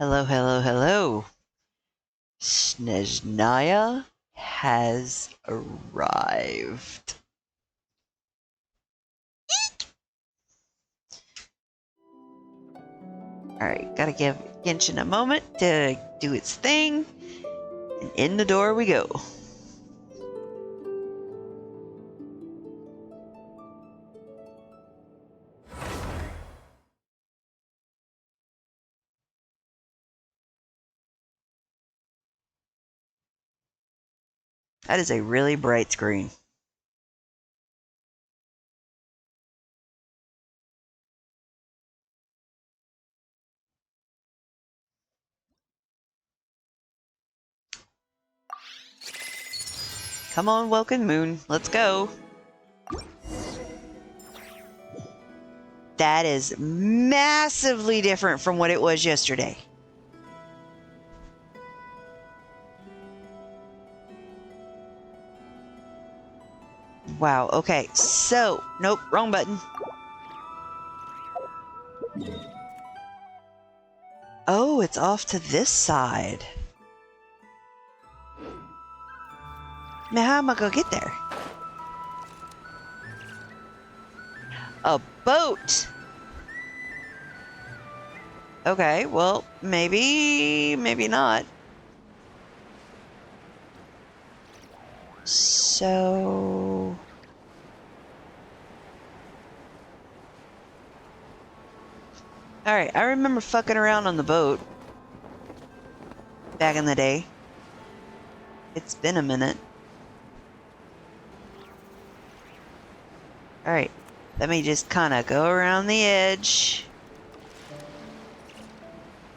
Hello, hello, hello. Snezhnaya has arrived. Alright, gotta give Genshin a moment to do its thing. And in the door we go. That is a really bright screen. Come on, Welcome Moon. Let's go. That is massively different from what it was yesterday. Wow, okay. So, nope, wrong button. Oh, it's off to this side. Man, how am I gonna get there? A boat! Okay, well, maybe not. So... Alright, I remember fucking around on the boat. Back in the day. It's been a minute. Alright, let me just kind of go around the edge.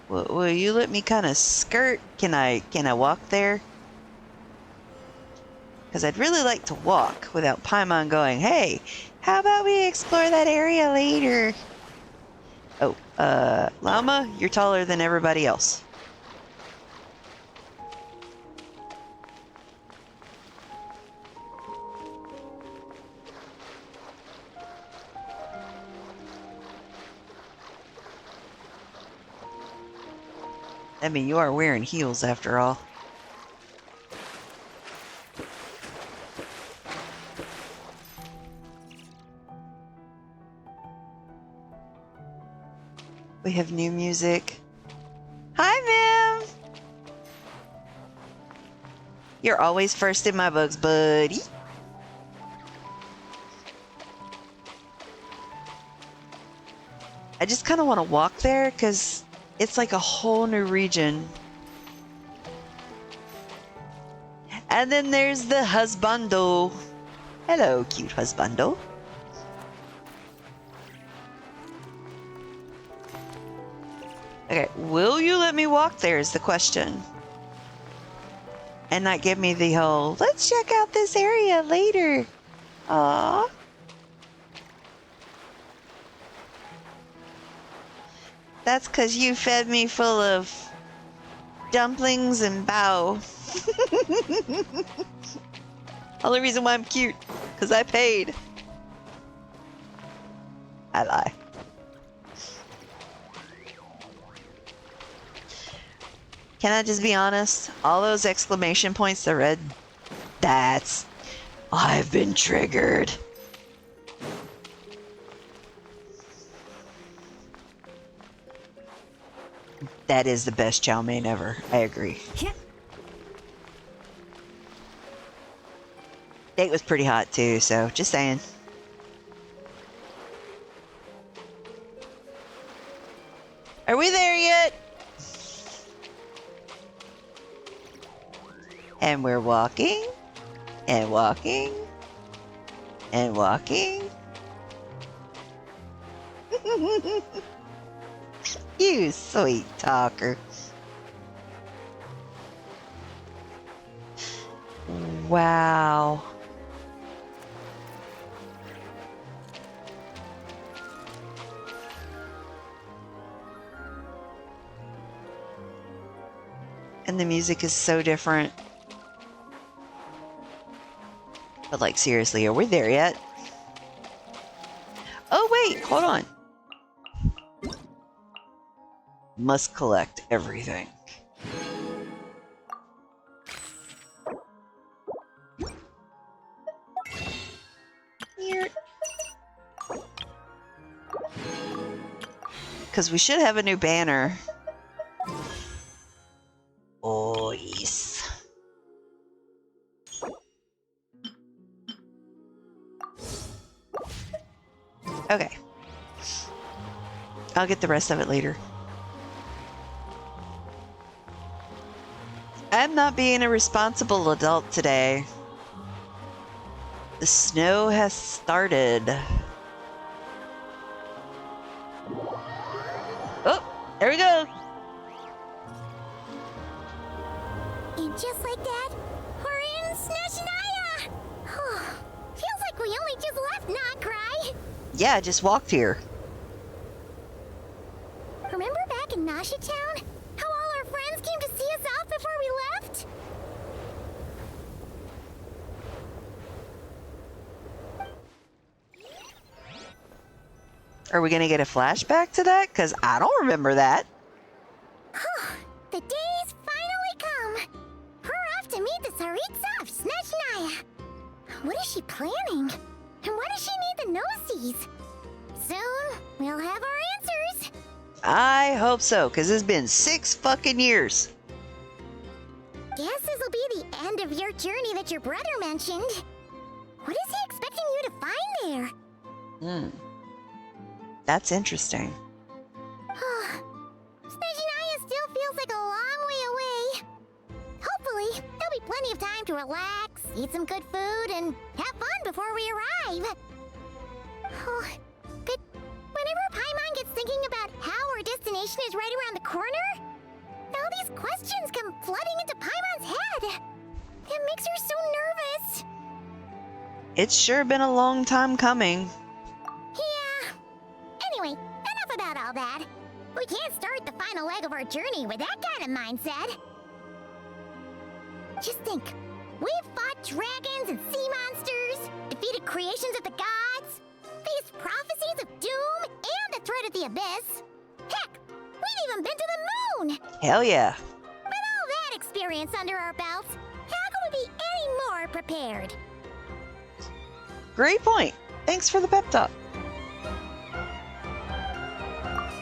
Will you let me kind of skirt? Can I walk there? Because I'd really like to walk without Paimon going, hey, how about we explore that area later? Oh, Llama, you're taller than everybody else. I mean, you are wearing heels after all. We have new music. Hi, ma'am! You're always first in my books, buddy. I just kind of want to walk there because it's like a whole new region. And then there's the husbando. Hello, cute husbando. Okay, will you let me walk there is the question. And not give me the whole, let's check out this area later. Aww. That's because you fed me full of dumplings and bao. Only reason why I'm cute, because I paid. I lie. Can I just be honest? All those exclamation points that read, that's... I've been triggered. That is the best chow mein ever. I agree. It was pretty hot too, so just saying. Are we there yet? And we're walking, and walking, and walking. You sweet talker. Wow. And the music is so different. But like, seriously, are we there yet? Oh wait, hold on. Must collect everything. Here. Because we should have a new banner. Oh, yes. Okay. I'll get the rest of it later. I'm not being a responsible adult today. The snow has started. Oh, there we go. And just like that, we're in Snezhnaya! Feels like we only just left, not Cry? Yeah, I just walked here. Remember back in Nasha Town? How all our friends came to see us off before we left? Are we gonna get a flashback to that? Because I don't remember that. The day's finally come! We're off to meet the Tsaritsa of Snezhnaya! What is she planning? And why does she need the no-sees? Soon, we'll have our answers! I hope so, because it's been 6 fucking years. Guess this'll be the end of your journey that your brother mentioned. What is he expecting you to find there? That's interesting. Snezhnaya still feels like a long way away. Hopefully, there'll be plenty of time to relax, eat some good food, and have fun before we arrive. But whenever Paimon gets thinking about how our destination is right around the corner, all these questions come flooding into Paimon's head. It makes her so nervous. It's sure been a long time coming. Yeah. Anyway, enough about all that. We can't start the final leg of our journey with that kind of mindset. Just think. We've fought dragons and sea monsters, defeated creations of the gods, faced prophecies of doom and the threat of the abyss. Heck, we've even been to the moon! Hell yeah. With all that experience under our belts, how could we be any more prepared? Great point. Thanks for the pep talk.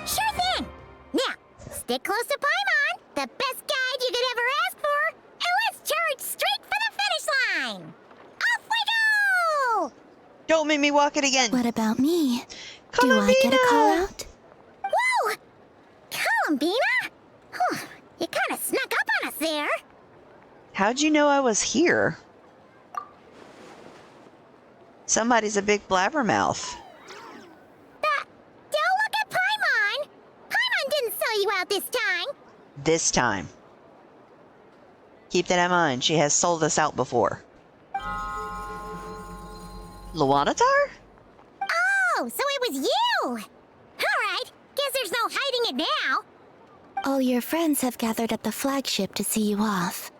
Sure thing! Now, stick close to Paimon, the best guide you could ever ask for, and let's charge straight for the finish line! Off we go! Don't make me walk it again. What about me? Columbina! Do I get a call out? Whoa! Columbina? You kind of snuck up on us there. How'd you know I was here? Somebody's a big blabbermouth. Don't look at Paimon! Paimon didn't sell you out this time! This time. Keep that in mind. She has sold us out before. Luanatar? Oh, so it was you! Alright, guess there's no hiding it now. All your friends have gathered at the flagship to see you off.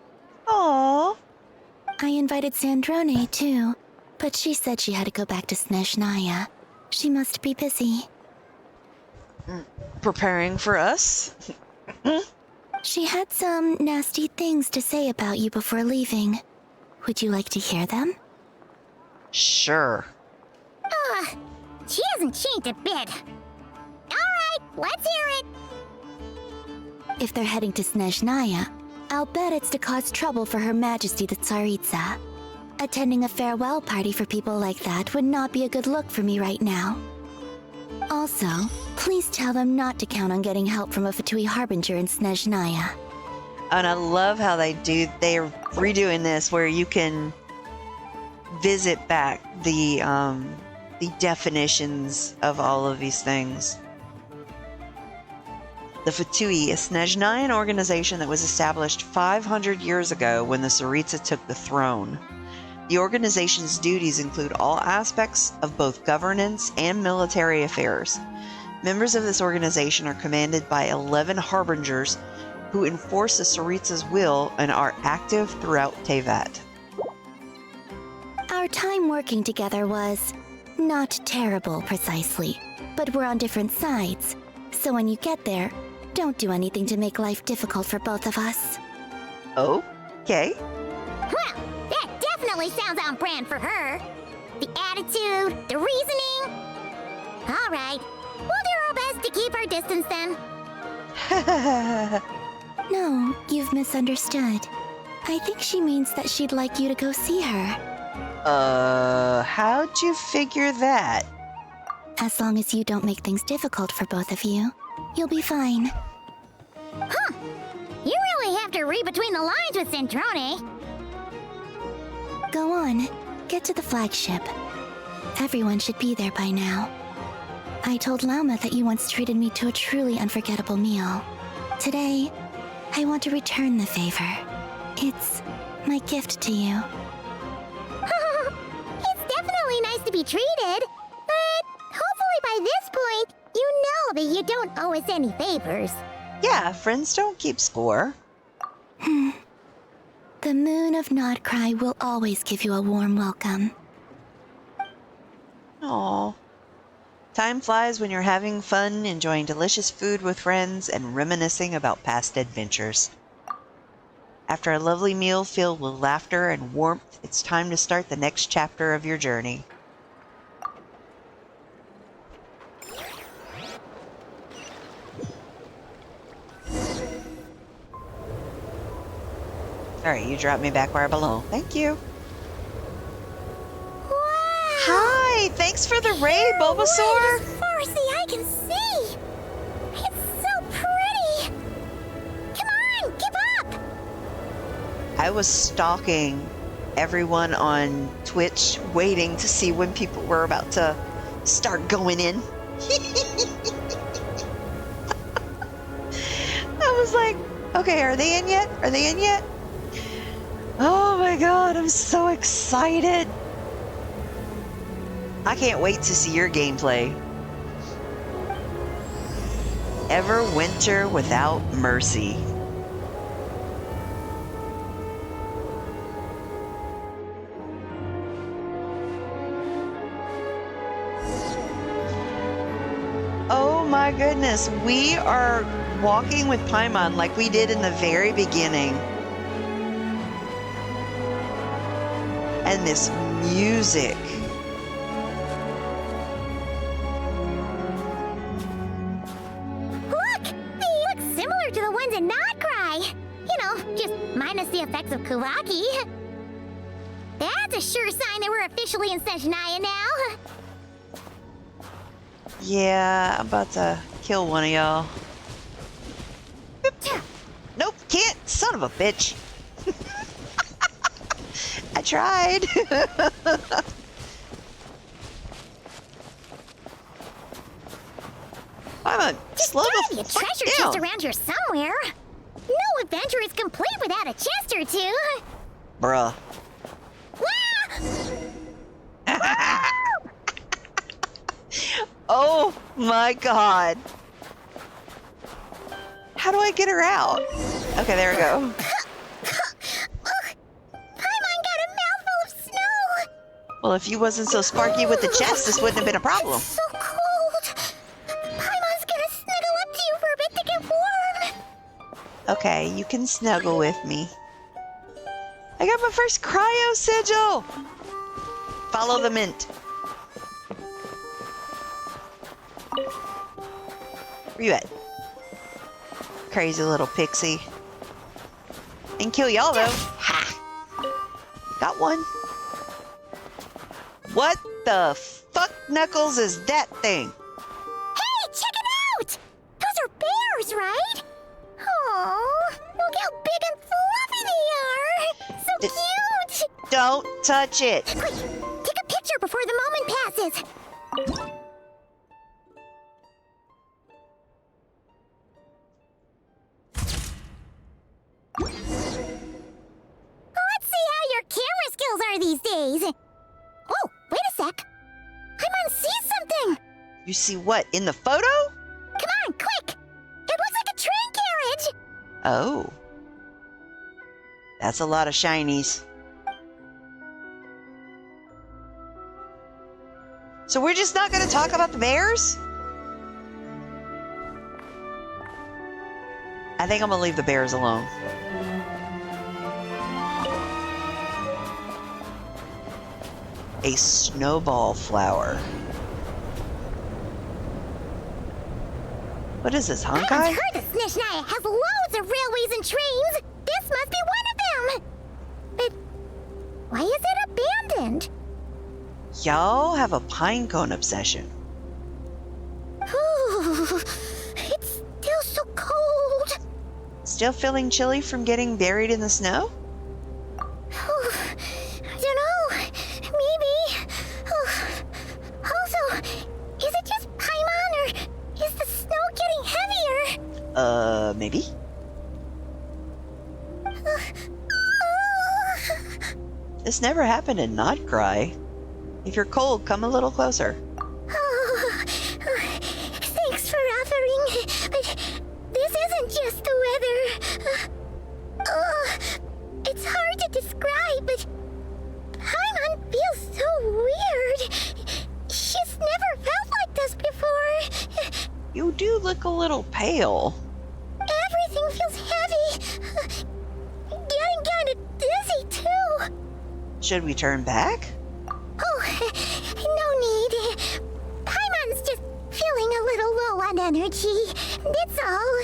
Aww. I invited Sandrone too, but she said she had to go back to Snezhnaya. She must be busy. Preparing for us? She had some nasty things to say about you before leaving. Would you like to hear them? Sure. She hasn't changed a bit. Alright, let's hear it. If they're heading to Snezhnaya, I'll bet it's to cause trouble for Her Majesty the Tsaritsa. Attending a farewell party for people like that would not be a good look for me right now. Also, please tell them not to count on getting help from a Fatui Harbinger in Snezhnaya. And I love how they're redoing this where you can visit back the definitions of all of these things. The Fatui, a Snezhnayan organization that was established 500 years ago when the Tsaritsa took the throne. The organization's duties include all aspects of both governance and military affairs. Members of this organization are commanded by 11 harbingers who enforce the Tsaritsa's will and are active throughout Teyvat. Our time working together was not terrible precisely, but we're on different sides. So when you get there, Don't do anything to make life difficult for both of us. Okay. Well, that definitely sounds on brand for her. The attitude, the reasoning. All right, we'll do our best to keep our distance then. No, you've misunderstood. I think she means that she'd like you to go see her. How'd you figure that? As long as you don't make things difficult for both of you, you'll be fine. Huh. You really have to read between the lines with Centrone. Go on, get to the flagship. Everyone should be there by now. I told Lauma that you once treated me to a truly unforgettable meal. Today, I want to return the favor. It's my gift to you. It's definitely nice to be treated, but hopefully by this point, you know that you don't owe us any favors. Yeah, friends don't keep score. The moon of Nodcry will always give you a warm welcome. Aw. Time flies when you're having fun, enjoying delicious food with friends, and reminiscing about past adventures. After a lovely meal filled with laughter and warmth, it's time to start the next chapter of your journey. Alright, you dropped me back where I belong. Thank you. Wow! Hi! Thanks for the raid, Bulbasaur! As far as the eye can see! It's so pretty! Come on, keep up! I was stalking everyone on Twitch, waiting to see when people were about to start going in. I was like, okay, are they in yet? Are they in yet? Oh my god, I'm so excited. I can't wait to see your gameplay. Everwinter Without Mercy. Oh my goodness, we are walking with Paimon like we did in the very beginning. And this music. Look! They look similar to the ones in Nodcry! You know, just minus the effects of Kuvaki. That's a sure sign that we're officially in Snezhnaya now. Yeah, I'm about to kill one of y'all. Nope, can't. Son of a bitch. I tried. Paimon, slow Gotta the be a fuck treasure down. chest around here somewhere. No adventure is complete without a chest or two. Bruh. Wow! Oh my god. How do I get her out? Okay, there we go. Paimon got a mouthful of snow. Well, if you wasn't so sparky with the chest, this wouldn't have been a problem. It's so cold. Paimon's gonna snuggle up to you for a bit to get warm. Okay, you can snuggle with me. I got my first cryo sigil! Follow the mint. Where you at? Crazy little pixie. And kill y'all though. Ha! Got one. What the fuck, Knuckles, is that thing? Hey, check it out! Those are bears, right? Oh, look how big and fluffy they are! So cute! Don't touch it. Quick, take a picture before the moment passes. Let's see how your camera skills are these days. Oh, wait a sec. Paimon sees something. You see what, in the photo? Come on, quick! It looks like a train carriage! Oh. That's a lot of shinies. So we're just not going to talk about the bears? I think I'm gonna leave the bears alone. A snowball flower. What is this, I've Honkai? heard that Snezhnaya has loads of railways and trains. This must be one of them. But why is it abandoned? Y'all have a pinecone obsession. Ooh, it's still so cold. Still feeling chilly from getting buried in the snow? Ooh, I don't know. Maybe. Ooh. Also, is it just Paimon or is the snow getting heavier? Maybe? This never happened in Notcry. If you're cold, come a little closer. Thanks for offering, but this isn't just the weather. It's hard to describe, but Paimon feels so weird. She's never felt like this before. You do look a little pale. Everything feels heavy. Getting kind of dizzy, too. Should we turn back? Oh, no need. Paimon's just feeling a little low on energy. That's all.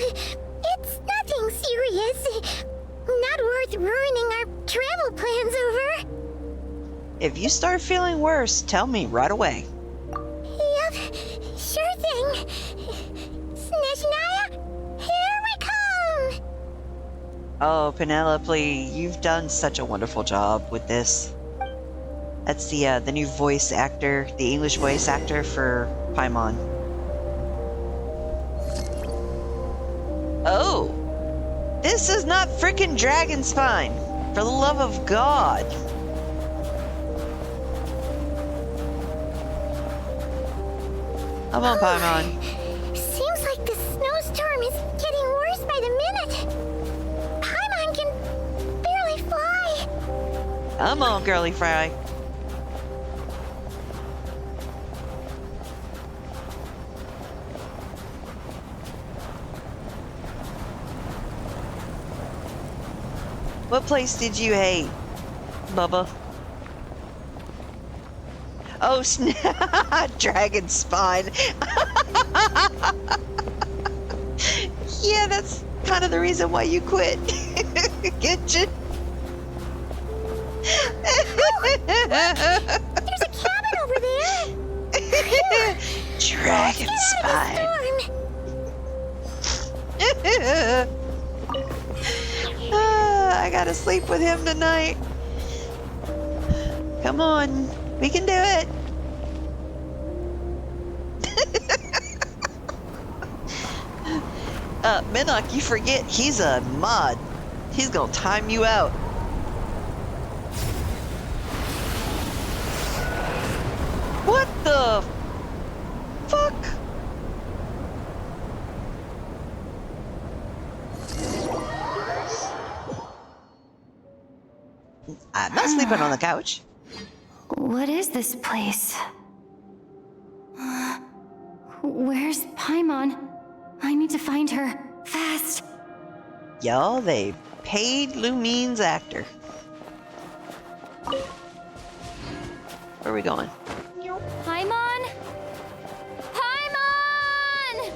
It's nothing serious. Not worth ruining our travel plans over. If you start feeling worse, tell me right away. Yep, sure thing. Snezhnaya, here we come! Oh, Penelope, you've done such a wonderful job with this. That's the new voice actor, the English voice actor for Paimon. Oh! This is not frickin' dragon spine! For the love of God! Come on, Paimon. Seems like the snowstorm is getting worse by the minute. Paimon can barely fly. Come on, girly fry. What place did you hate, Bubba? Oh, dragon spine. Yeah, that's kind of the reason why you quit. Get you. There's a cabin over there. Dragon spine. I gotta sleep with him tonight. Come on, we can do it. Minnock, you forget he's a mod. He's gonna time you out. What the fuck? I'm not sleeping on the couch. What is this place? Where's Paimon? I need to find her. Fast! Y'all, they paid Lumine's actor. Where are we going? Paimon? Paimon!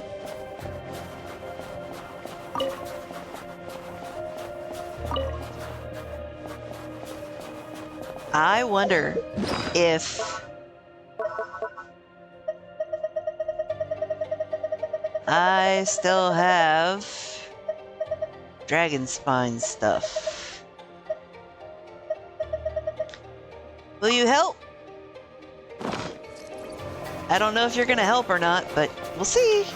I wonder if I still have dragon spine stuff. Will you help? I don't know if you're gonna help or not, but we'll see.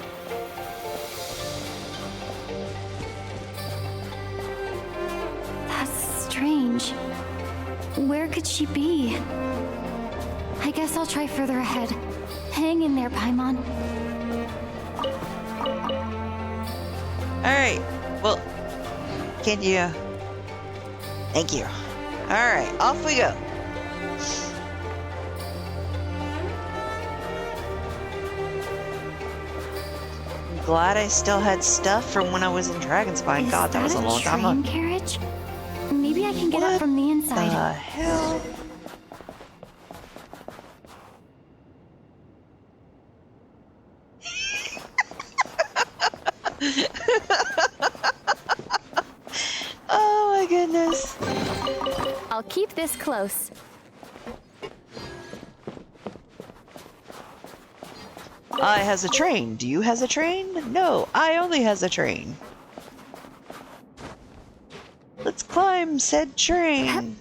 That's strange. Where could she be? I guess I'll try further ahead. Hang in there, Paimon. Alright, well, can you... Thank you. Alright, off we go. glad I still had stuff from when I was in Dragonspine. God, that was a long time ago. train carriage? Maybe I can get What up from the inside. the hell? Oh my goodness. I'll keep this close. I has a train. Do you has a train? No, I only has a train. Let's climb said train.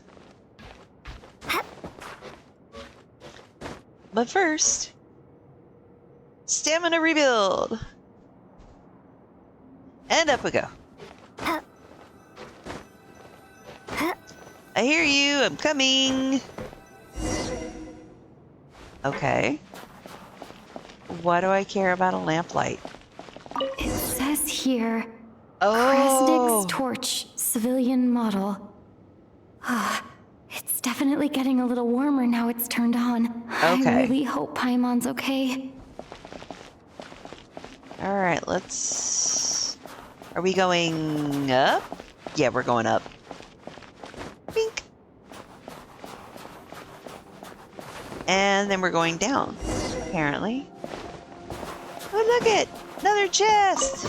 But first, stamina rebuild. And up we go. I hear you. I'm coming. Okay. Why do I care about a lamplight? It says here, Oh. Krasnik's torch, civilian model. Ah, it's definitely getting a little warmer now it's turned on. Okay. I really hope Paimon's okay. All right, let's... Are we going up? Yeah, we're going up. Bink. And then we're going down, apparently. Oh, look it! Another chest!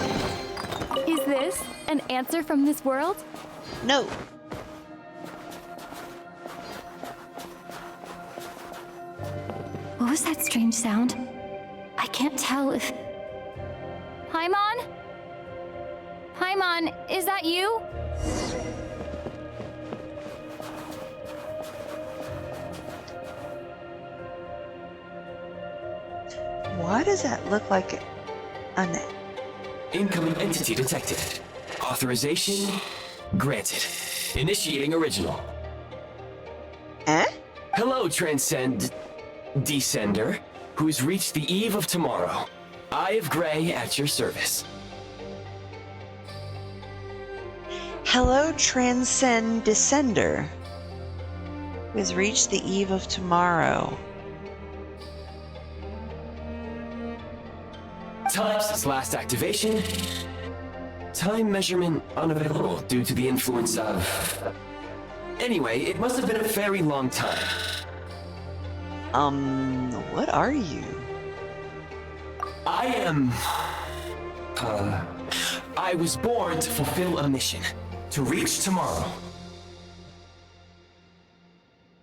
Is this an answer from this world? No. What was that strange sound? I can't tell if... Paimon? Paimon, is that you? Why does that look like an... Incoming entity detected. Authorization granted. Initiating original. Eh? Hello, Descender, who's reached the eve of tomorrow. Eye of Gray at your service. Hello, Transcend Descender, who has reached the eve of tomorrow. Time since last activation. Time measurement unavailable due to the influence of... Anyway, it must have been a very long time. What are you? I am... I was born to fulfill a mission. To reach tomorrow.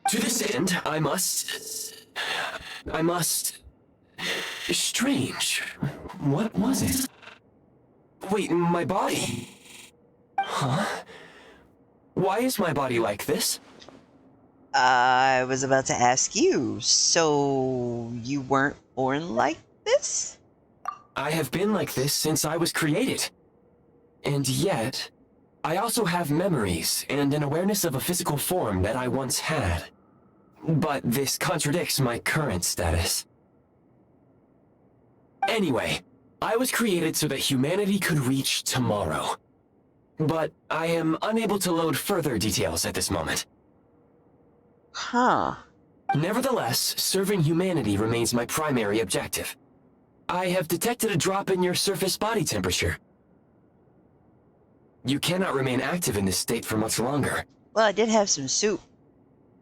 To this end, I must... Strange. What was it? Wait, my body? Huh? Why is my body like this? I was about to ask you, so you weren't born like this? I have been like this since I was created. And yet, I also have memories and an awareness of a physical form that I once had. But this contradicts my current status. Anyway, I was created so that humanity could reach tomorrow. But I am unable to load further details at this moment. Huh. Nevertheless, serving humanity remains my primary objective. I have detected a drop in your surface body temperature. You cannot remain active in this state for much longer. Well, I did have some soup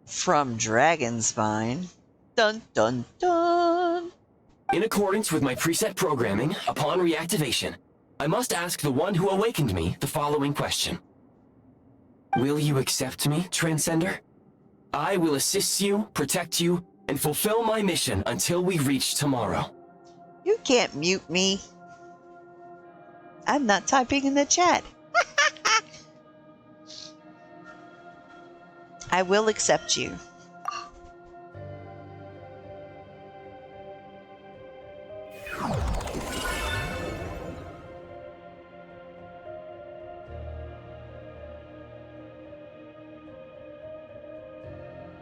from Dragonspine. Dun dun dun. In accordance with my preset programming, upon reactivation, I must ask the one who awakened me the following question. Will you accept me, Transcender? I will assist you, protect you, and fulfill my mission until we reach tomorrow. You can't mute me. I'm not typing in the chat. I will accept you.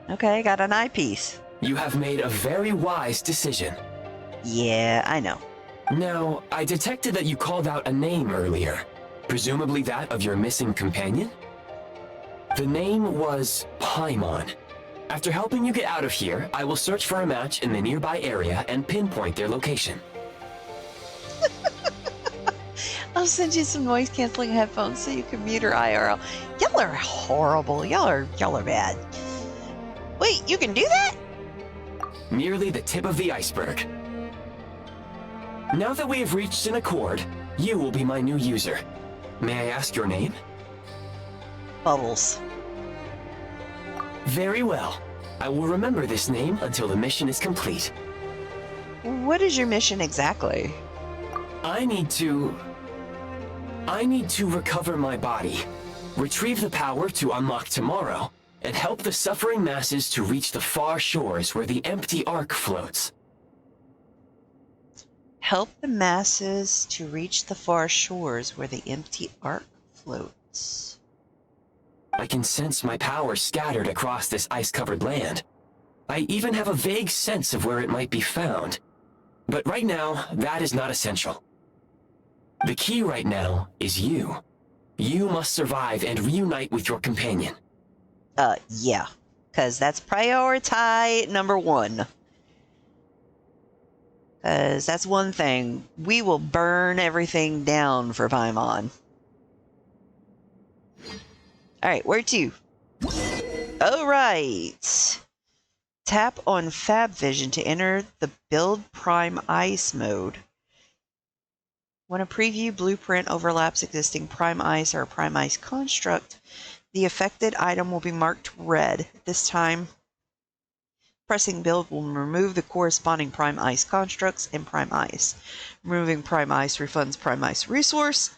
Okay, got an eyepiece. You have made a very wise decision. Yeah, I know. Now, I detected that you called out a name earlier. Presumably that of your missing companion? The name was Paimon. After helping you get out of here, I will search for a match in the nearby area and pinpoint their location. I'll send you some noise canceling headphones so you can mute her IRL. Y'all are horrible. Y'all are bad. Wait, you can do that? Merely the tip of the iceberg. Now that we have reached an accord, you will be my new user. May I ask your name? Bubbles. Very well. I will remember this name until the mission is complete. What is your mission exactly? I need to recover my body, retrieve the power to unlock tomorrow, and help the suffering masses to reach the far shores where the empty ark floats. Help the masses to reach the far shores where the empty ark floats. I can sense my power scattered across this ice-covered land. I even have a vague sense of where it might be found. But right now, that is not essential. The key right now is you. You must survive and reunite with your companion. Yeah. Because that's priority number one. Because that's one thing. We will burn everything down for Paimon. Alright, where to? Alright. Tap on Fab Vision to enter the Build Prime Ice mode. When a preview blueprint overlaps existing Prime Ice or a Prime Ice construct, the affected item will be marked red. This time, pressing Build will remove the corresponding Prime Ice constructs and Prime Ice. Removing Prime Ice refunds Prime Ice resource,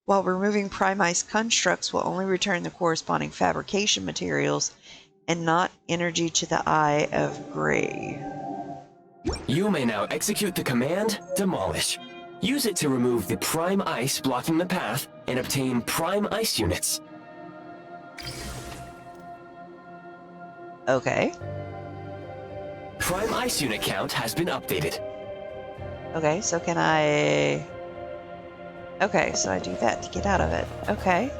while removing Prime Ice constructs will only return the corresponding fabrication materials and not energy to the Eye of Gray. You may now execute the command, Demolish. Use it to remove the Prime Ice blocking the path and obtain Prime Ice units. Okay. Prime Ice unit count has been updated. Okay, so can I... Okay, so I do that to get out of it. Okay.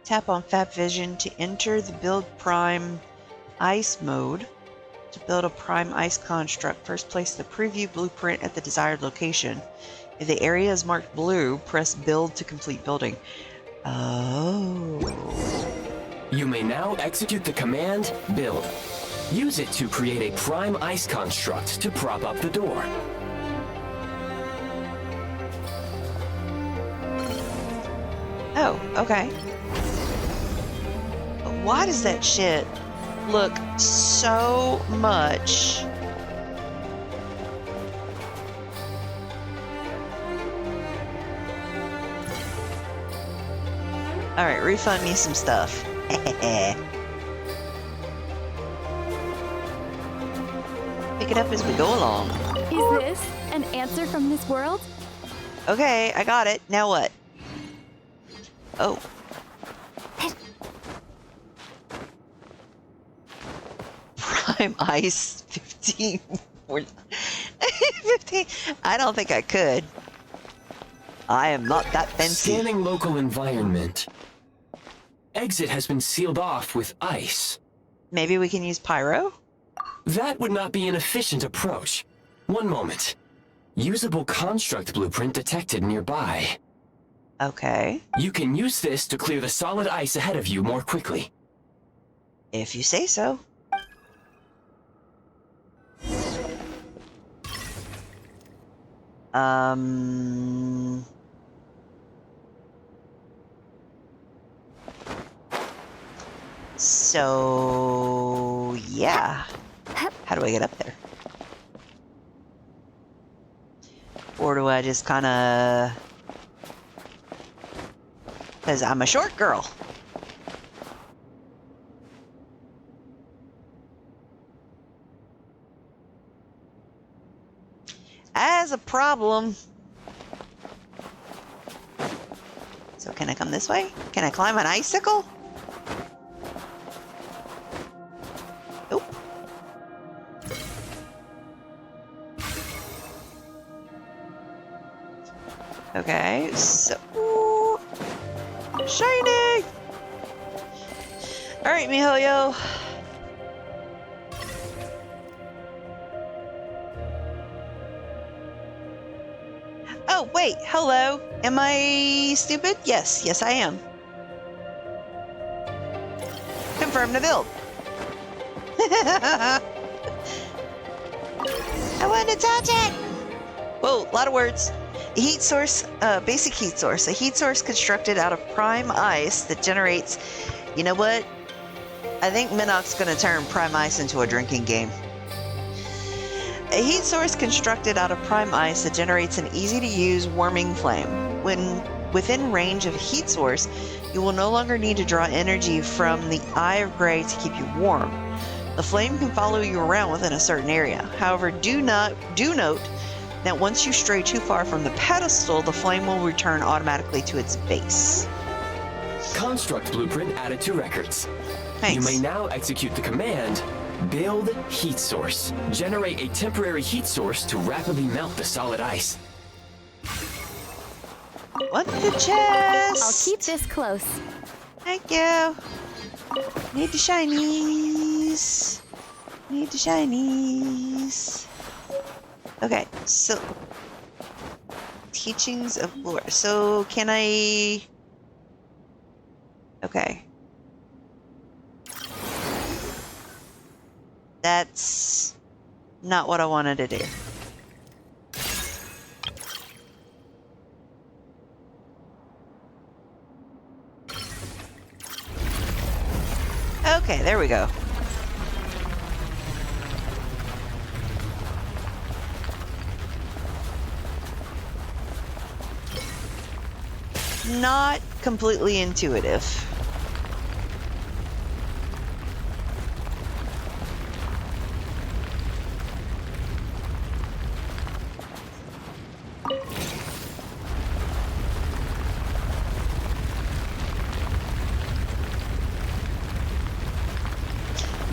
Tap on Fab Vision to enter the Build Prime Ice mode. To build a Prime Ice construct, first place the preview blueprint at the desired location. If the area is marked blue, press Build to complete building. Oh. You may now execute the command, Build. Use it to create a Prime Ice construct to prop up the door. Oh, okay. Why does that shit look so much? Alright, refund me some stuff. Pick it up as we go along. Is this an answer from this world? Okay, I got it. Now what? Oh. Prime Ice 15. 15. I don't think I could. I am not that fancy. Scanning local environment. Exit has been sealed off with ice. Maybe we can use pyro? That would not be an efficient approach. One moment. Usable construct blueprint detected nearby. Okay. You can use this to clear the solid ice ahead of you more quickly. If you say so. So, yeah. How do I get up there? Or do I just kind of... Because I'm a short girl. As a problem. So can I come this way? Can I climb an icicle? Nope. Okay, so... Ooh, shiny! Alright, miHoYo. Oh, wait, hello. Am I stupid? Yes, yes I am. Confirm to build. I want to touch it. Whoa, a lot of words. A heat source, basic heat source. A heat source constructed out of prime ice that generates... You know what? I think Minnock's going to turn prime ice into a drinking game. A heat source constructed out of prime ice that generates an easy-to-use warming flame. When within range of a heat source, you will no longer need to draw energy from the Eye of Grey to keep you warm. The flame can follow you around within a certain area. However, do note that once you stray too far from the pedestal, the flame will return automatically to its base. Construct blueprint added to records. Thanks. You may now execute the command, build heat source. Generate a temporary heat source to rapidly melt the solid ice. What the chest? I'll keep this close. Thank you. Need the shinies. Need the shinies. Okay, so teachings of lore. So can I? Okay. That's not what I wanted to do. Okay, there we go. Not completely intuitive.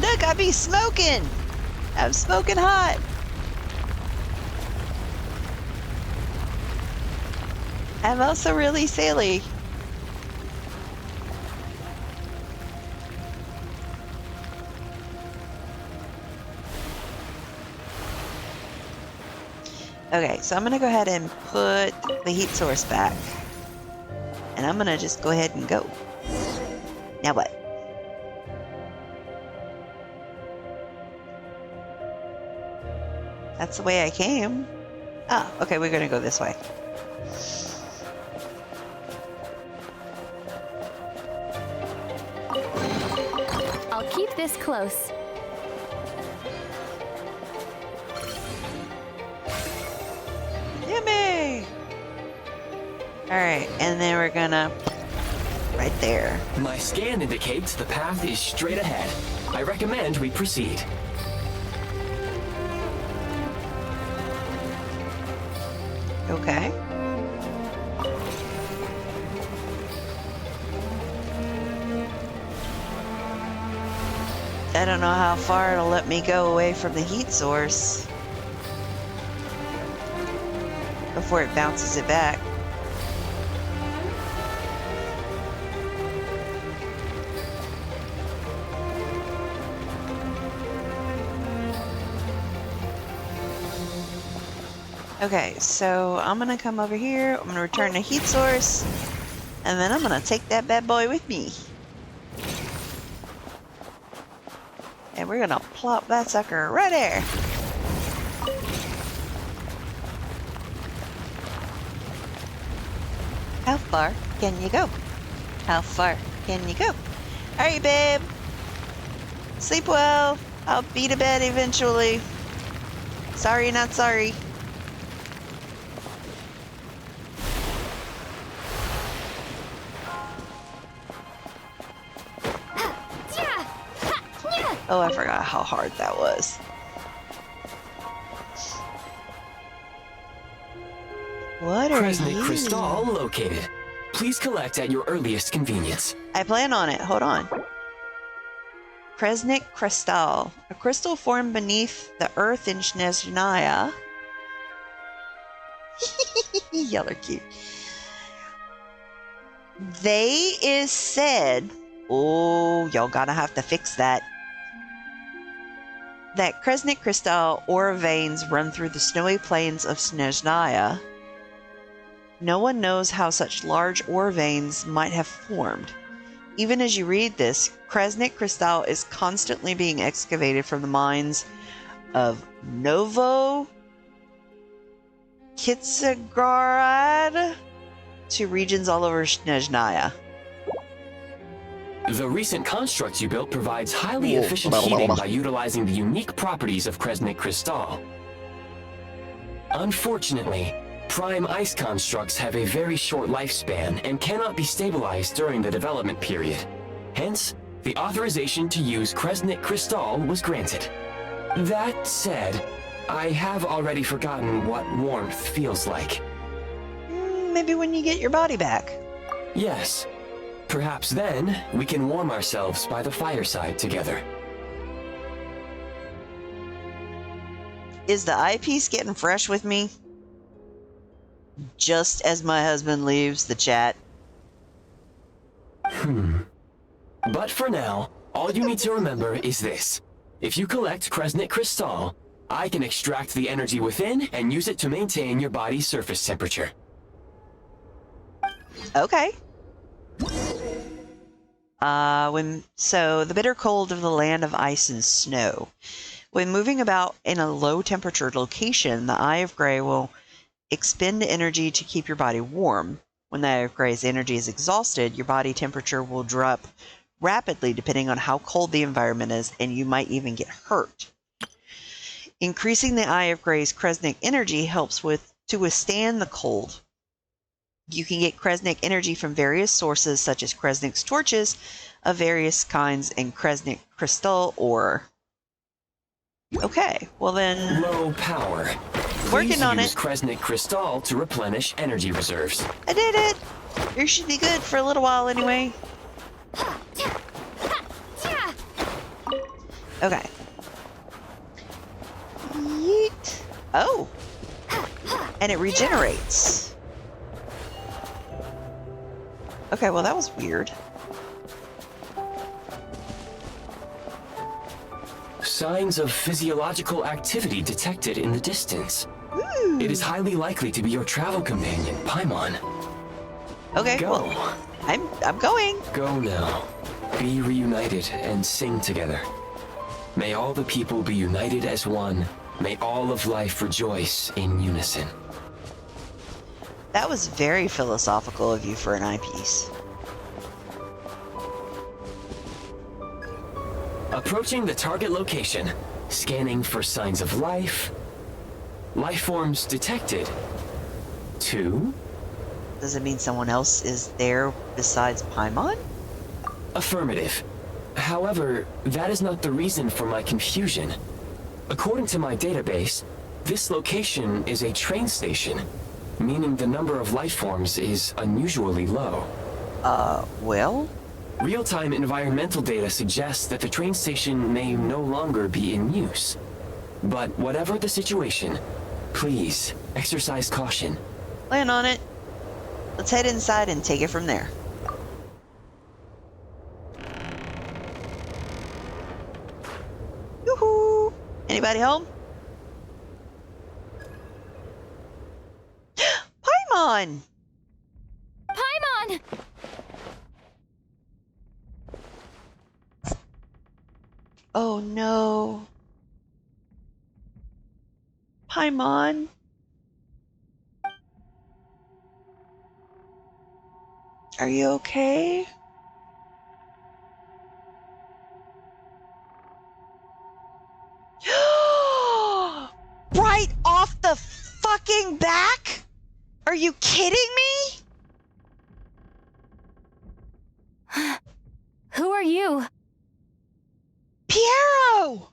Look, I be smoking! I'm smoking hot! I'm also really silly. Okay, so I'm gonna go ahead and put the heat source back. And I'm gonna just go ahead and go. Now what? That's the way I came. Ah, okay, we're gonna go this way. I'll keep this close. Yummy! Alright, and then we're gonna... right there. My scan indicates the path is straight ahead. I recommend we proceed. Okay. I don't know how far it'll let me go away from the heat source before it bounces it back. Okay, so I'm gonna come over here, I'm gonna return the heat source, and then I'm gonna take that bad boy with me. And we're gonna plop that sucker right there. How far can you go? How far can you go? Alright, babe. Sleep well. I'll be to bed eventually. Sorry, not sorry. Oh, I forgot how hard that was. What are Kresnik you? crystal located. Please collect at your earliest convenience. I plan on it. Hold on. Kresnik crystal. A crystal formed beneath the earth in Snezhnaya. Y'all are cute. They is said... Oh, y'all gotta have to fix that. That Kresnik crystal ore veins run through the snowy plains of Snezhnaya. No one knows how such large ore veins might have formed. Even as you read this, Kresnik Crystal is constantly being excavated from the mines of Novo Kitsagorad to regions all over Snezhnaya. The recent construct you built provides highly efficient heating by utilizing the unique properties of Kresnik Crystal. Unfortunately, prime ice constructs have a very short lifespan and cannot be stabilized during the development period. Hence, the authorization to use Kresnik Crystal was granted. That said, I have already forgotten what warmth feels like. Maybe when you get your body back. Yes. Perhaps then, we can warm ourselves by the fireside together. Is the eyepiece getting fresh with me? Just as my husband leaves the chat. But for now, all you need to remember is this. If you collect Kresnik Crystal, I can extract the energy within and use it to maintain your body's surface temperature. Okay. So the bitter cold of the land of ice and snow. When moving about in a low temperature location, the Eye of Grey will expend energy to keep your body warm. When the Eye of Grey's energy is exhausted, your body temperature will drop rapidly depending on how cold the environment is, and you might even get hurt. Increasing the Eye of Grey's Kresnik energy helps to withstand the cold. You can get Kresnik energy from various sources such as Kresnik's torches of various kinds and Kresnik crystal ore. Okay, well then... Low power. Working on use it. Kresnik Crystal to replenish energy reserves. I did it! You should be good for a little while anyway. Okay. Yeet. Oh! And it regenerates. Okay, well that was weird. Signs of physiological activity detected in the distance. It is highly likely to be your travel companion, Paimon. Okay, Go. well, I'm going. Go now. Be reunited and sing together. May all the people be united as one. May all of life rejoice in unison. That was very philosophical of you for an eyepiece. Approaching the target location. Scanning for signs of life. Life forms detected. 2. Does it mean someone else is there besides Paimon? Affirmative. However, that is not the reason for my confusion. According to my database, this location is a train station, meaning the number of life forms is unusually low. Well? Real-time environmental data suggests that the train station may no longer be in use. But whatever the situation, please exercise caution. Plan on it. Let's head inside and take it from there. Yoo-hoo! Anybody home? Paimon! Paimon! Oh no. Paimon? Are you okay? Right off the fucking back? Are you kidding me? Who are you? Piero!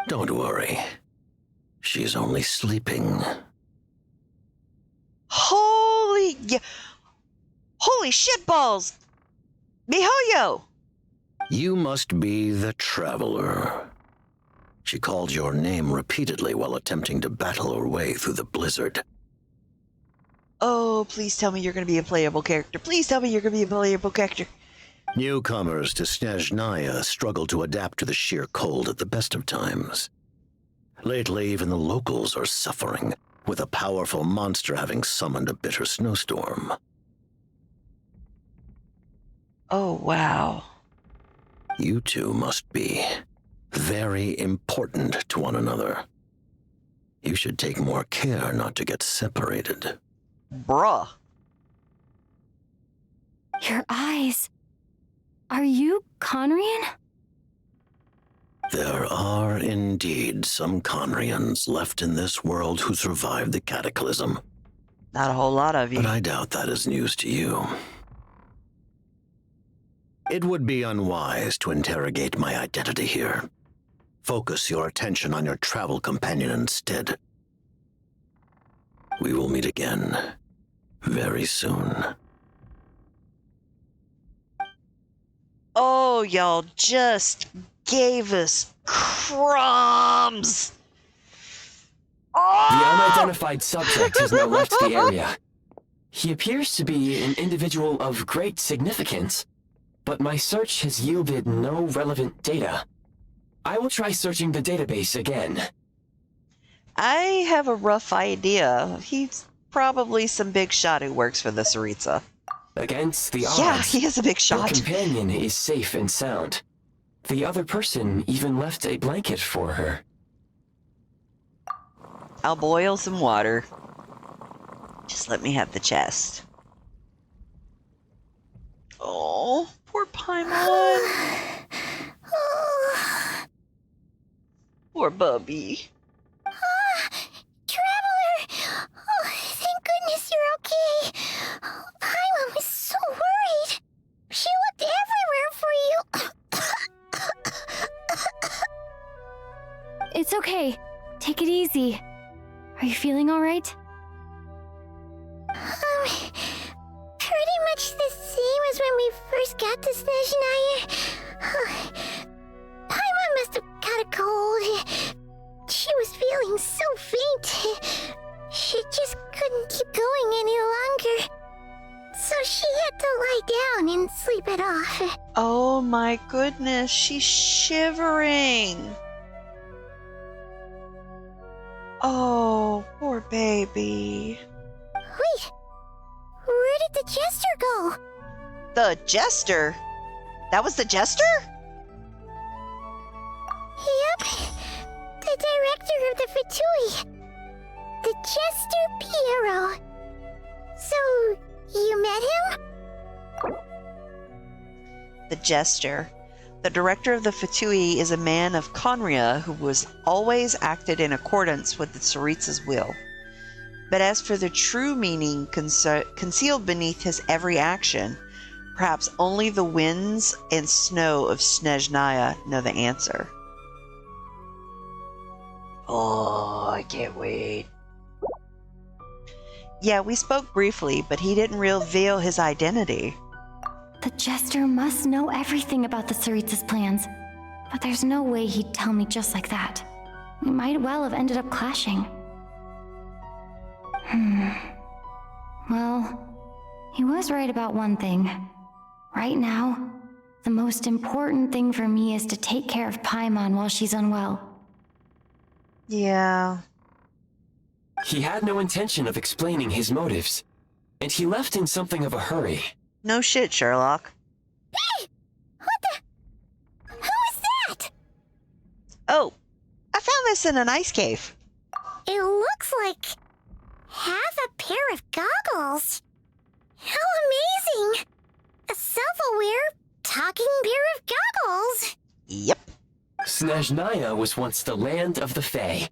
Don't worry. She's only sleeping. Holy shitballs! Mihoyo! You must be the Traveler. She called your name repeatedly while attempting to battle her way through the blizzard. Oh, please tell me you're going to be a playable character. Please tell me you're going to be a playable character. Newcomers to Snezhnaya struggle to adapt to the sheer cold at the best of times. Lately, even the locals are suffering, with a powerful monster having summoned a bitter snowstorm. Oh, wow. You two must be very important to one another. You should take more care not to get separated. Bruh. Your eyes. Are you Conrian? There are indeed some Conrians left in this world who survived the cataclysm, Not a whole lot of you. but I doubt that is news to you. It would be unwise to interrogate my identity here. Focus your attention on your travel companion instead. We will meet again very soon. Oh, y'all just gave us crumbs. The Oh! unidentified subject has now left the area. He appears to be an individual of great significance, but my search has yielded no relevant data. I will try searching the database again. I have a rough idea. He's probably some big shot who works for the Tsaritsa. Against the odds, Yeah, he is a big your shot. companion is safe and sound. The other person even left a blanket for her. I'll boil some water. Just let me have the chest. Oh, poor Paimon. Poor Bubby. Traveler! Oh, thank goodness you're okay. Paimon was so worried. She looked everywhere for you. It's okay. Take it easy. Are you feeling all right? Pretty much the same as when we first got to Snezhnaya. Paimon must have got a cold. She was feeling so faint. She just couldn't keep going any longer. So she had to lie down and sleep it off. Oh my goodness, she's shivering. Oh, poor baby. Wait, where did the jester go? The jester? That was the jester? Yep, the director of the Fatui. The Jester Piero. So, you met him? The jester. The director of the Fatui is a man of Conria who was always acted in accordance with the Tsaritsa's will. But as for the true meaning concealed beneath his every action, perhaps only the winds and snow of Snezhnaya know the answer. Oh, I can't wait. Yeah, we spoke briefly, but he didn't reveal his identity. The Jester must know everything about the Tsaritsa's plans. But there's no way he'd tell me just like that. We might well have ended up clashing. Well, he was right about one thing. Right now, the most important thing for me is to take care of Paimon while she's unwell. Yeah. He had no intention of explaining his motives, and he left in something of a hurry. No shit, Sherlock. Hey! What the? Who is that? Oh, I found this in an ice cave. It looks like half a pair of goggles. How amazing! A self-aware, talking pair of goggles. Yep. Snezhnaya was once the land of the Fae.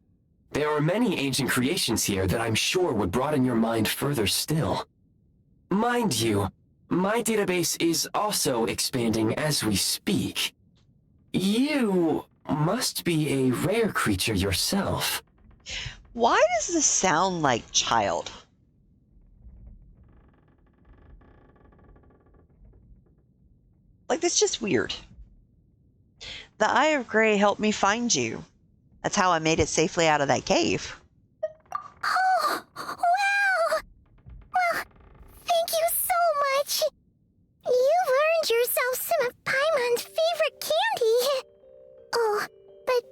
There are many ancient creations here that I'm sure would broaden your mind further still. Mind you, my database is also expanding as we speak. You must be a rare creature yourself. Why does this sound like child? Like, that's just weird. The Eye of Grey helped me find you. That's how I made it safely out of that cave. Oh, wow! Well, thank you so much. You've earned yourself some of Paimon's favorite candy. Oh, but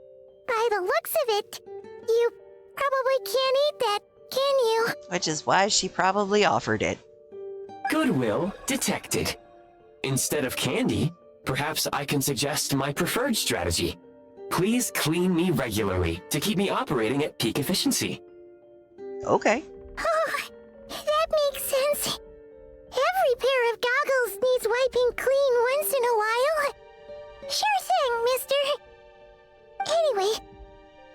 by the looks of it, you probably can't eat that, can you? Which is why she probably offered it. Goodwill detected. Instead of candy, perhaps I can suggest my preferred strategy. Please clean me regularly to keep me operating at peak efficiency. Okay. Oh, that makes sense. Every pair of goggles needs wiping clean once in a while. Sure thing, mister. Anyway,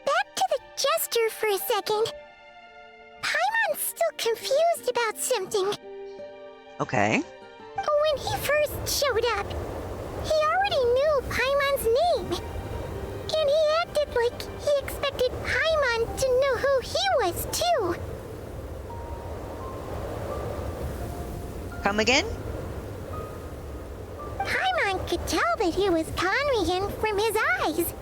back to the jester for a second. Paimon's still confused about something. Okay. When he first showed up, he already knew Paimon's name. And he acted like he expected Paimon to know who he was, too. Come again? Paimon could tell that he was conning him from his eyes.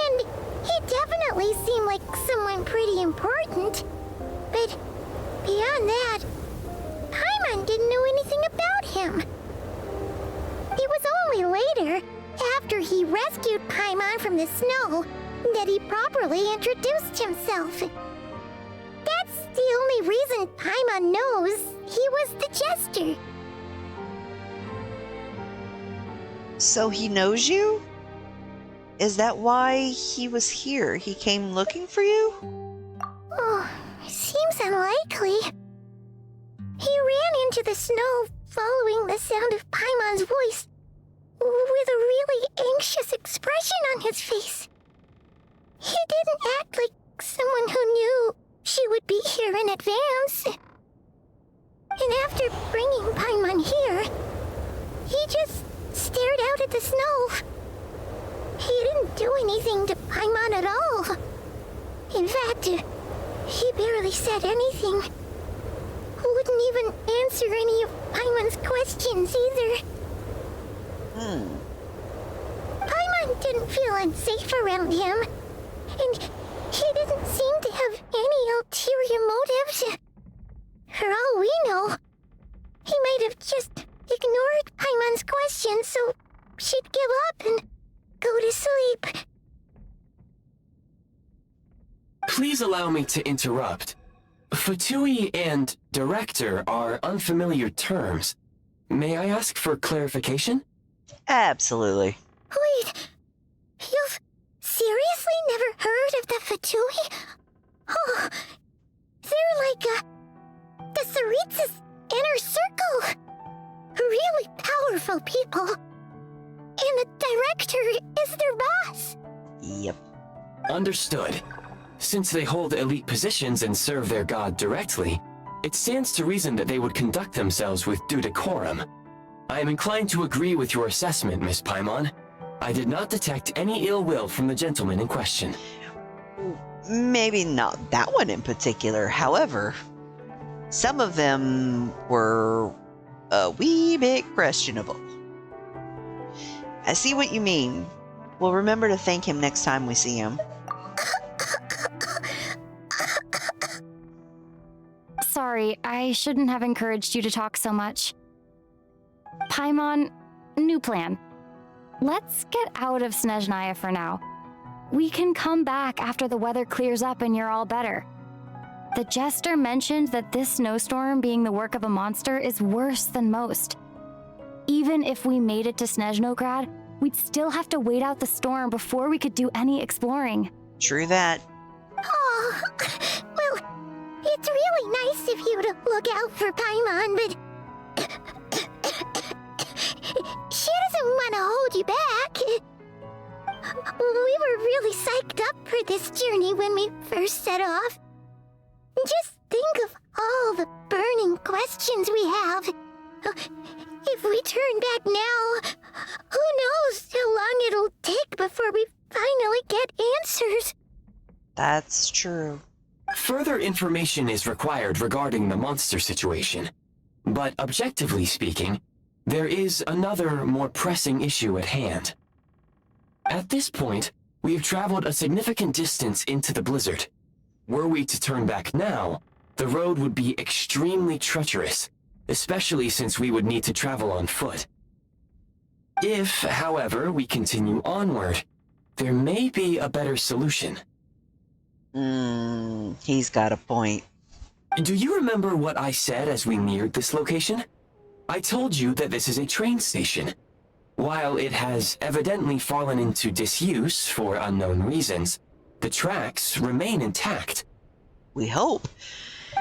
And he definitely seemed like someone pretty important. But beyond that, Paimon didn't know anything about him. It was only later, after he rescued Paimon from the snow, that he properly introduced himself. That's the only reason Paimon knows he was the jester. So he knows you? Is that why he was here? He came looking for you? Oh, seems unlikely. He ran into the snow following the sound of Paimon's voice, with a really anxious expression on his face. He didn't act like someone who knew she would be here in advance. And after bringing Paimon here, he just stared out at the snow. He didn't do anything to Paimon at all. In fact, he barely said anything. Wouldn't even answer any of Paimon's questions either. Paimon didn't feel unsafe around him, and he didn't seem to have any ulterior motives. For all we know, he might have just ignored Paimon's questions so she'd give up and go to sleep. Please allow me to interrupt. Fatui and director are unfamiliar terms. May I ask for clarification? Absolutely. Wait, you've seriously never heard of the Fatui? Oh, they're like the Tsaritsa's inner circle. Really powerful people. And the director is their boss. Yep. Understood. Since they hold elite positions and serve their god directly, it stands to reason that they would conduct themselves with due decorum. I am inclined to agree with your assessment, Miss Paimon. I did not detect any ill will from the gentleman in question. Maybe not that one in particular. However, some of them were a wee bit questionable. I see what you mean. We'll remember to thank him next time we see him. Sorry, I shouldn't have encouraged you to talk so much. Paimon, new plan. Let's get out of Snezhnaya for now. We can come back after the weather clears up and you're all better. The jester mentioned that this snowstorm being the work of a monster is worse than most. Even if we made it to Snezhnograd, we'd still have to wait out the storm before we could do any exploring. True that. Oh, well, it's really nice of you to look out for Paimon, but she doesn't want to hold you back. We were really psyched up for this journey when we first set off. Just think of all the burning questions we have. If we turn back now, who knows how long it'll take before we finally get answers. That's true. Further information is required regarding the monster situation. But objectively speaking, there is another, more pressing issue at hand. At this point, we have traveled a significant distance into the blizzard. Were we to turn back now, the road would be extremely treacherous, especially since we would need to travel on foot. If, however, we continue onward, there may be a better solution. He's got a point. Do you remember what I said as we neared this location? I told you that this is a train station. While it has evidently fallen into disuse for unknown reasons, the tracks remain intact. We hope.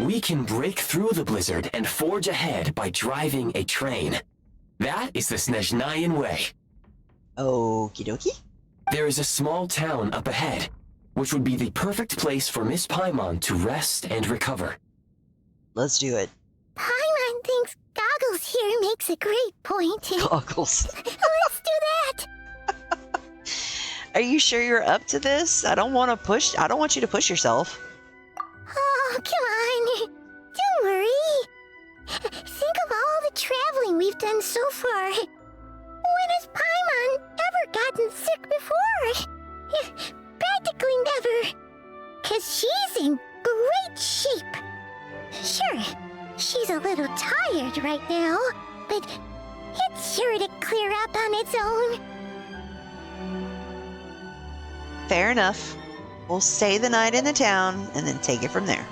We can break through the blizzard and forge ahead by driving a train. That is the Snezhnayan way. Okie dokie. There is a small town up ahead, which would be the perfect place for Miss Paimon to rest and recover. Let's do it. Paimon thinks Goggles here makes a great point. Goggles. Let's do that. Are you sure you're up to this? I don't want you to push yourself. Oh, come on. Don't worry. Think of all the traveling we've done so far. When has Paimon ever gotten sick before? Practically never. 'Cause she's in great shape. Sure, she's a little tired right now, but it's sure to clear up on its own. Fair enough. We'll stay the night in the town and then take it from there.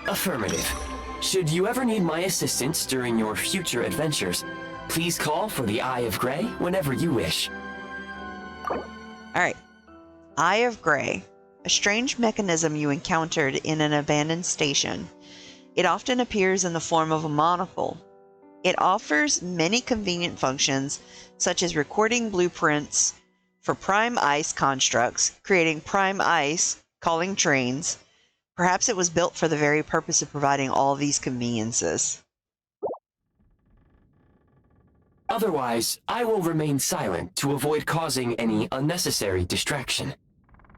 Affirmative. Should you ever need my assistance during your future adventures, please call for the Eye of Grey whenever you wish. Alright. Eye of Grey. A strange mechanism you encountered in an abandoned station. It often appears in the form of a monocle. It offers many convenient functions, such as recording blueprints for prime ice constructs, creating prime ice, calling trains. Perhaps it was built for the very purpose of providing all these conveniences. Otherwise, I will remain silent to avoid causing any unnecessary distraction.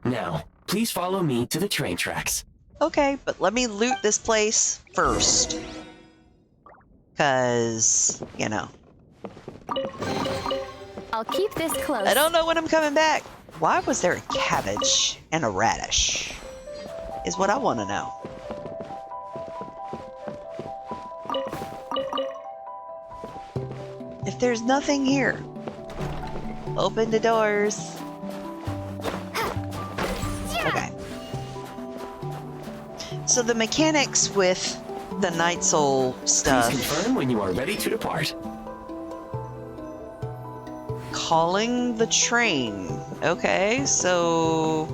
Now, please follow me to the train tracks. Okay, but let me loot this place first. 'Cause, you know. I'll keep this close. I don't know when I'm coming back. Why was there a cabbage and a radish? Is what I want to know. If there's nothing here, open the doors. Okay. So the mechanics with the Night Soul stuff. Please confirm when you are ready to depart. Calling the train. Okay, so...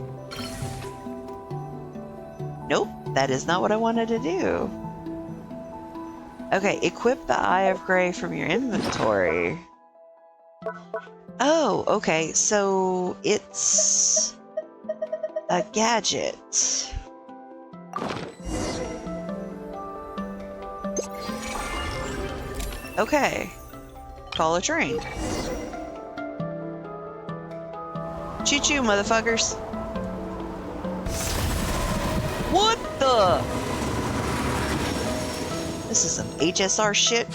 Nope, that is not what I wanted to do. Okay, equip the Eye of Grey from your inventory. Oh, okay, so it's a gadget. Okay, call a train. Choo-choo, motherfuckers. What the? This is some HSR shit.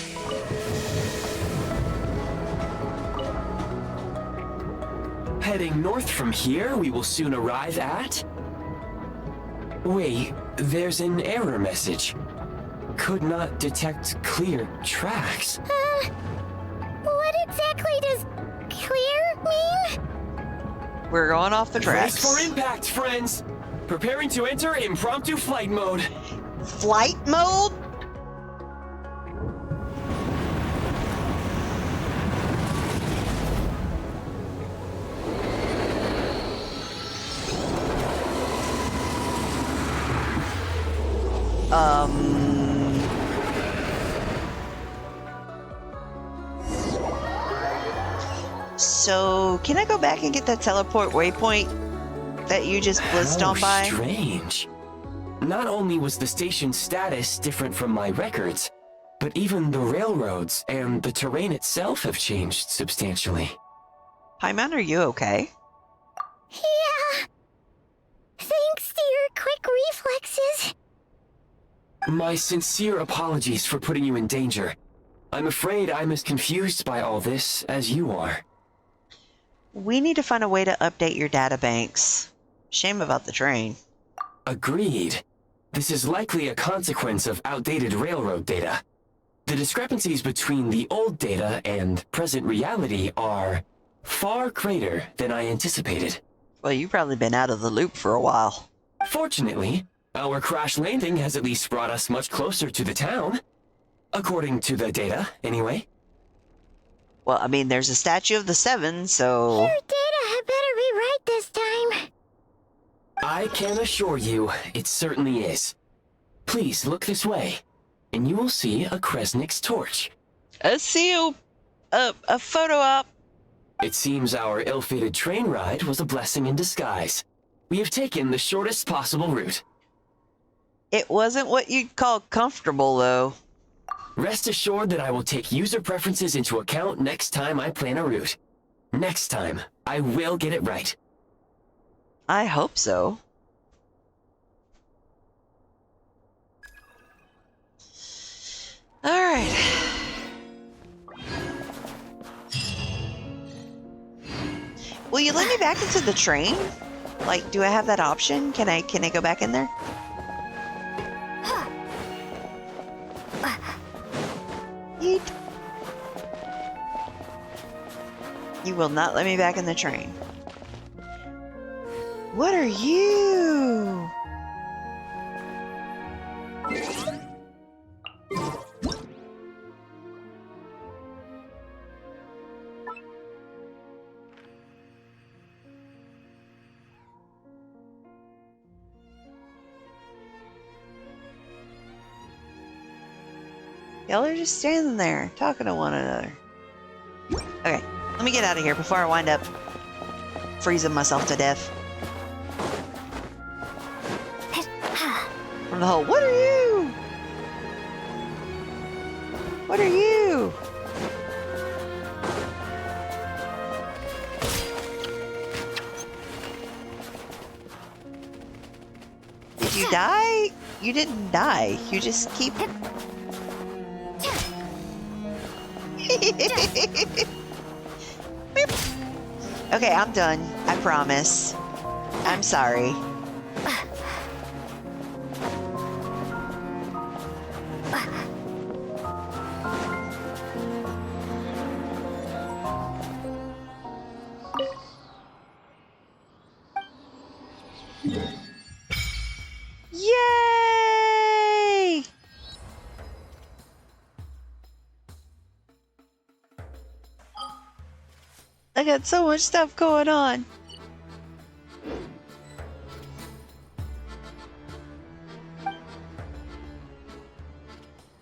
Heading north from here, we will soon arrive at... Wait, there's an error message. Could not detect clear tracks. What exactly does clear mean? We're going off the tracks. Brace for impact, friends! Preparing to enter impromptu flight mode. Flight mode? So, can I go back and get that teleport waypoint that you just blitzed on by? Strange. Not only was the station's status different from my records, but even the railroads and the terrain itself have changed substantially. Paimon, are you okay? Yeah. Thanks to your quick reflexes. My sincere apologies for putting you in danger. I'm afraid I'm as confused by all this as you are. We need to find a way to update your databanks. Shame about the train. Agreed. This is likely a consequence of outdated railroad data. The discrepancies between the old data and present reality are far greater than I anticipated. Well, you've probably been out of the loop for a while. Fortunately, Our crash landing has at least brought us much closer to the town. According to the data, anyway. Well, I mean, there's a statue of the seven, so... Your data had better be right this time. I can assure you, it certainly is. Please look this way, and you will see a Kresnik's torch. I see a photo op. It seems our ill-fated train ride was a blessing in disguise. We have taken the shortest possible route. It wasn't what you'd call comfortable, though. Rest assured that I will take user preferences into account next time I plan a route. Next time, I will get it right. I hope so. All right. Will you let me back into the train? Like, do I have that option? Can I go back in there? Yeet. You will not let me back in the train. What are you? Y'all are just standing there, talking to one another. Okay, let me get out of here before I wind up freezing myself to death. From the hole. What are you? What are you? Did you die? You didn't die. You just keep... Okay, I'm done. I promise. I'm sorry. Yay! I got so much stuff going on.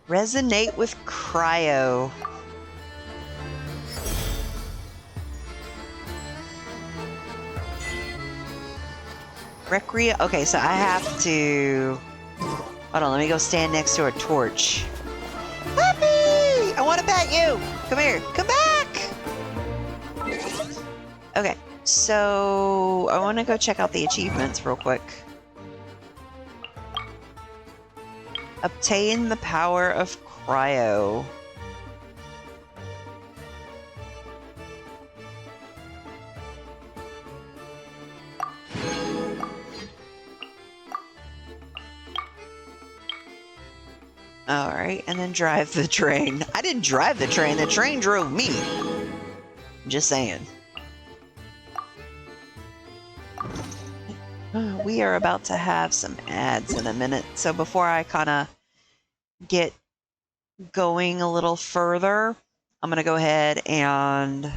Resonate with cryo. Okay, so I have to... Hold on, let me go stand next to a torch. Puppy! I want to pet you! Come here. Come back! Okay, so I want to go check out the achievements real quick. Obtain the power of cryo. Alright, and then drive the train. I didn't drive the train drove me. I'm just saying. We are about to have some ads in a minute, so before I kind of get going a little further, I'm going to go ahead and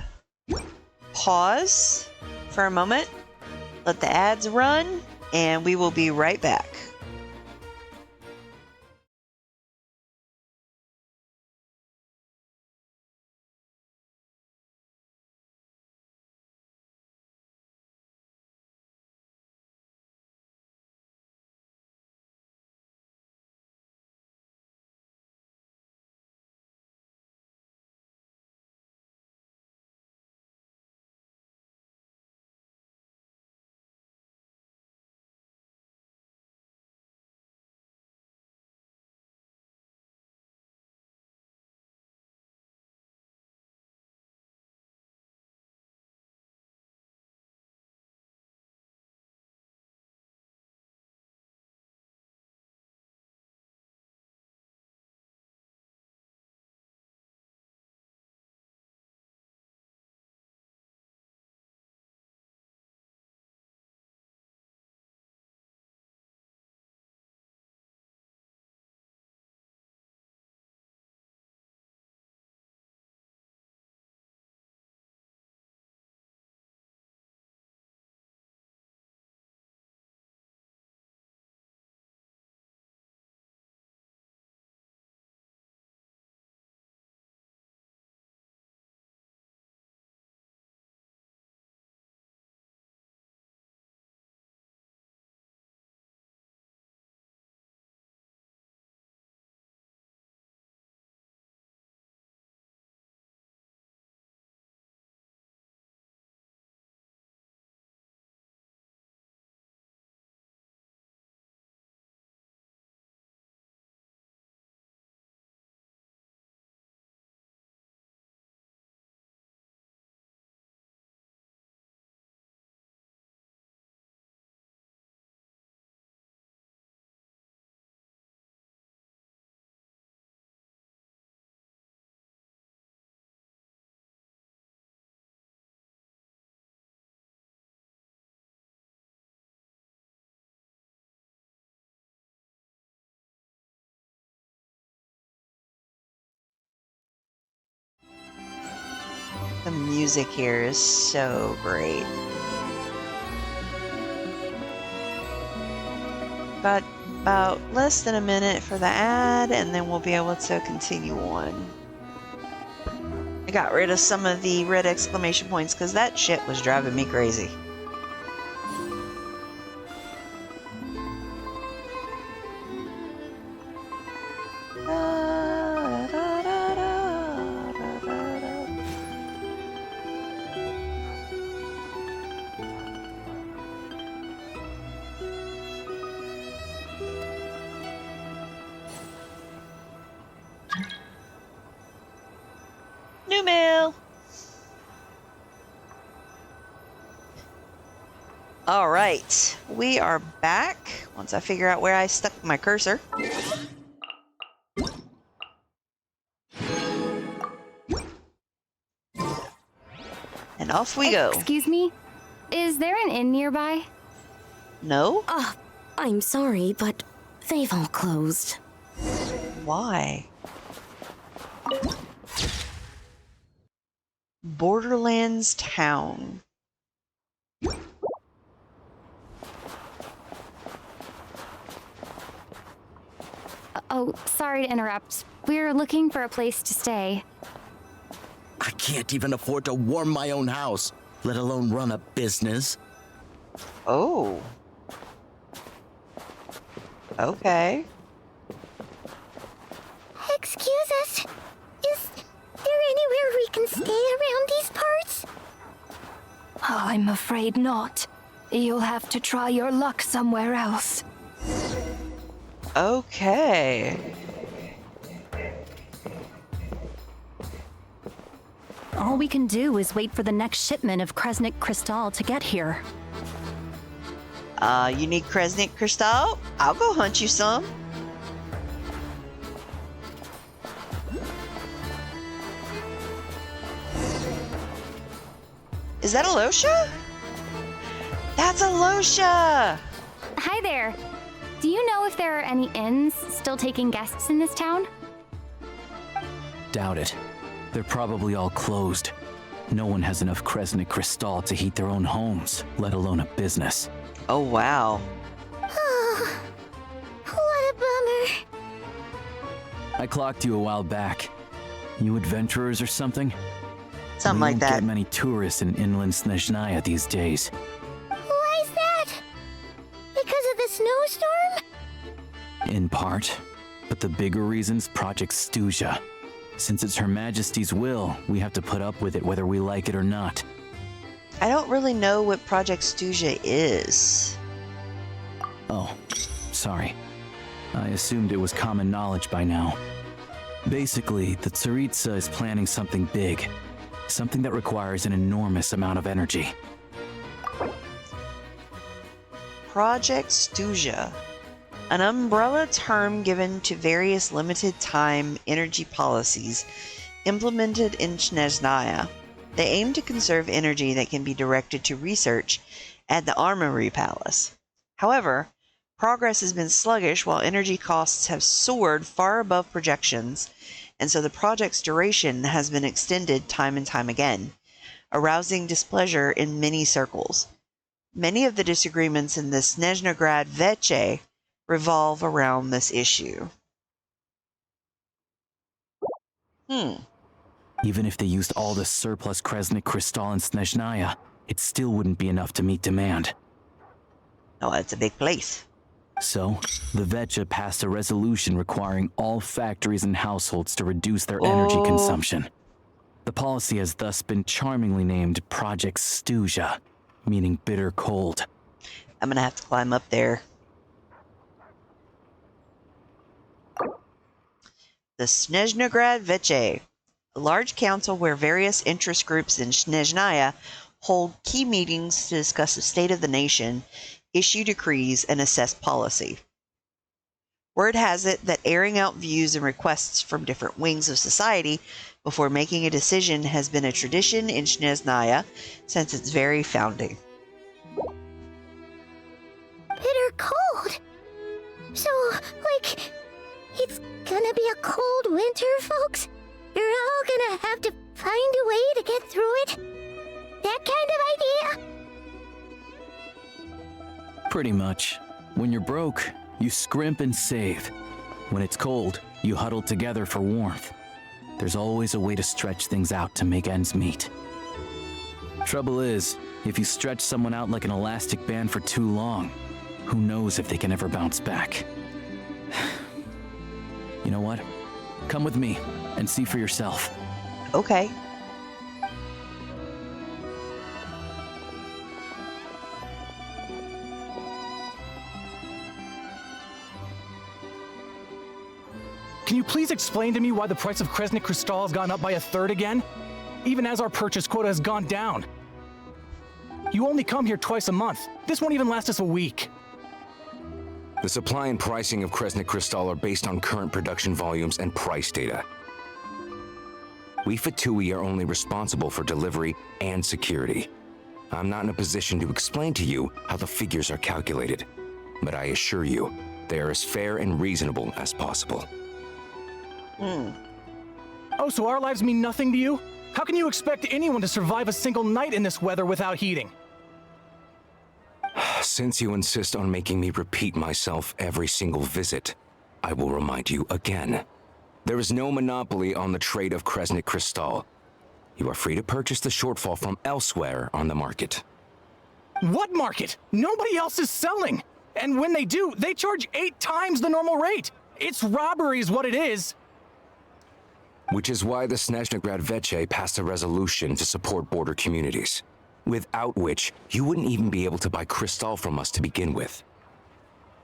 pause for a moment, let the ads run, and we will be right back. The music here is so great. Got about less than a minute for the ad, and then we'll be able to continue on. I got rid of some of the red exclamation points because that shit was driving me crazy. New mail! Alright, we are back. Once I figure out where I stuck my cursor. And off we go. Excuse me? Is there an inn nearby? No? I'm sorry, but they've all closed. Why? Borderlands Town. Oh, sorry to interrupt. We're looking for a place to stay. I can't even afford to warm my own house, let alone run a business. Oh. Okay. Excuse us. Is there anywhere we can stay around these parts? I'm afraid not. You'll have to try your luck somewhere else. Okay. All we can do is wait for the next shipment of Kresnik Crystal to get here. You need Kresnik Crystal? I'll go hunt you some. Is that Alosha? That's Alosha! Hi there. Do you know if there are any inns still taking guests in this town? Doubt it. They're probably all closed. No one has enough Kresnik Crystal to heat their own homes, let alone a business. Oh, wow. Oh, what a bummer. I clocked you a while back. You adventurers or something? Something We like don't that. get many tourists in inland Snezhnaya these days. Why is that? Because of the snowstorm? In part. But the bigger reason's Project Stuzha. Since it's Her Majesty's will, we have to put up with it whether we like it or not. I don't really know what Project Stuzha is. Oh, sorry. I assumed it was common knowledge by now. Basically, the Tsaritsa is planning something big. Something that requires an enormous amount of energy. Project Stuzha. An umbrella term given to various limited time energy policies implemented in Snezhnaya. They aim to conserve energy that can be directed to research at the Armory Palace. However, progress has been sluggish while energy costs have soared far above projections, and so the project's duration has been extended time and time again, arousing displeasure in many circles. Many of the disagreements in the Snezhnaya Veche revolve around this issue. Even if they used all the surplus Kresnik Crystal in Snezhnaya, it still wouldn't be enough to meet demand. Oh, it's a big place. So, the Vecha passed a resolution requiring all factories and households to reduce their energy consumption. The policy has thus been charmingly named Project Stuzha, meaning bitter cold. I'm gonna have to climb up there. The Snezhnaya Veche, a large council where various interest groups in Snezhnaya hold key meetings to discuss the state of the nation, issue decrees, and assess policy. Word has it that airing out views and requests from different wings of society before making a decision has been a tradition in Snezhnaya since its very founding. Bitter cold. So, like, it's gonna be a cold winter, folks? You're all gonna have to find a way to get through it? That kind of idea? Pretty much. When you're broke, you scrimp and save. When it's cold, you huddle together for warmth. There's always a way to stretch things out to make ends meet. Trouble is, if you stretch someone out like an elastic band for too long, who knows if they can ever bounce back. You know what? Come with me and see for yourself. Okay. Can you please explain to me why the price of Kresnik Crystal has gone up by 1/3 again? Even as our purchase quota has gone down. You only come here twice a month. This won't even last us a week. The supply and pricing of Kresnik Crystal are based on current production volumes and price data. We Fatui are only responsible for delivery and security. I'm not in a position to explain to you how the figures are calculated, but I assure you, they are as fair and reasonable as possible. Oh, so our lives mean nothing to you? How can you expect anyone to survive a single night in this weather without heating? Since you insist on making me repeat myself every single visit, I will remind you again. There is no monopoly on the trade of Kresnik Crystal. You are free to purchase the shortfall from elsewhere on the market. What market? Nobody else is selling. And when they do, they charge 8 times the normal rate. It's robbery is what it is. Which is why the Snezhnaya Veche passed a resolution to support border communities, without which you wouldn't even be able to buy crystal from us to begin with.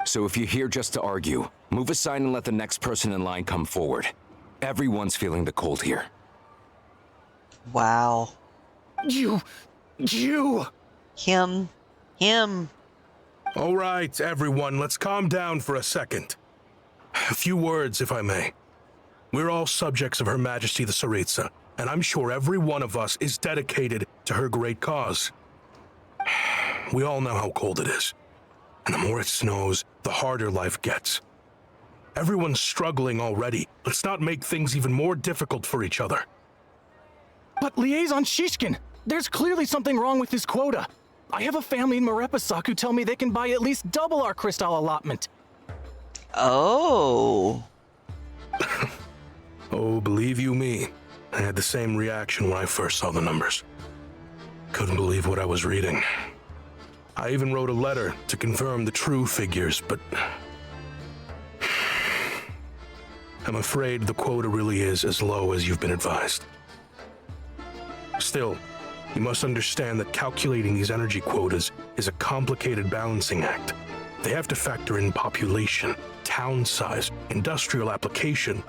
So if you're here just to argue, move aside and let the next person in line come forward. Everyone's feeling the cold here. Wow. You. Him. All right, everyone, let's calm down for a second. A few words, if I may. We're all subjects of Her Majesty the Tsaritsa, and I'm sure every one of us is dedicated to her great cause. We all know how cold it is, and the more it snows, the harder life gets. Everyone's struggling already. Let's not make things even more difficult for each other. But Liaison Shishkin, there's clearly something wrong with this quota. I have a family in Marepasak who tell me they can buy at least double our crystal allotment. Oh. Oh, believe you me, I had the same reaction when I first saw the numbers. Couldn't believe what I was reading. I even wrote a letter to confirm the true figures, but I'm afraid the quota really is as low as you've been advised. Still, you must understand that calculating these energy quotas is a complicated balancing act. They have to factor in population, town size, industrial application.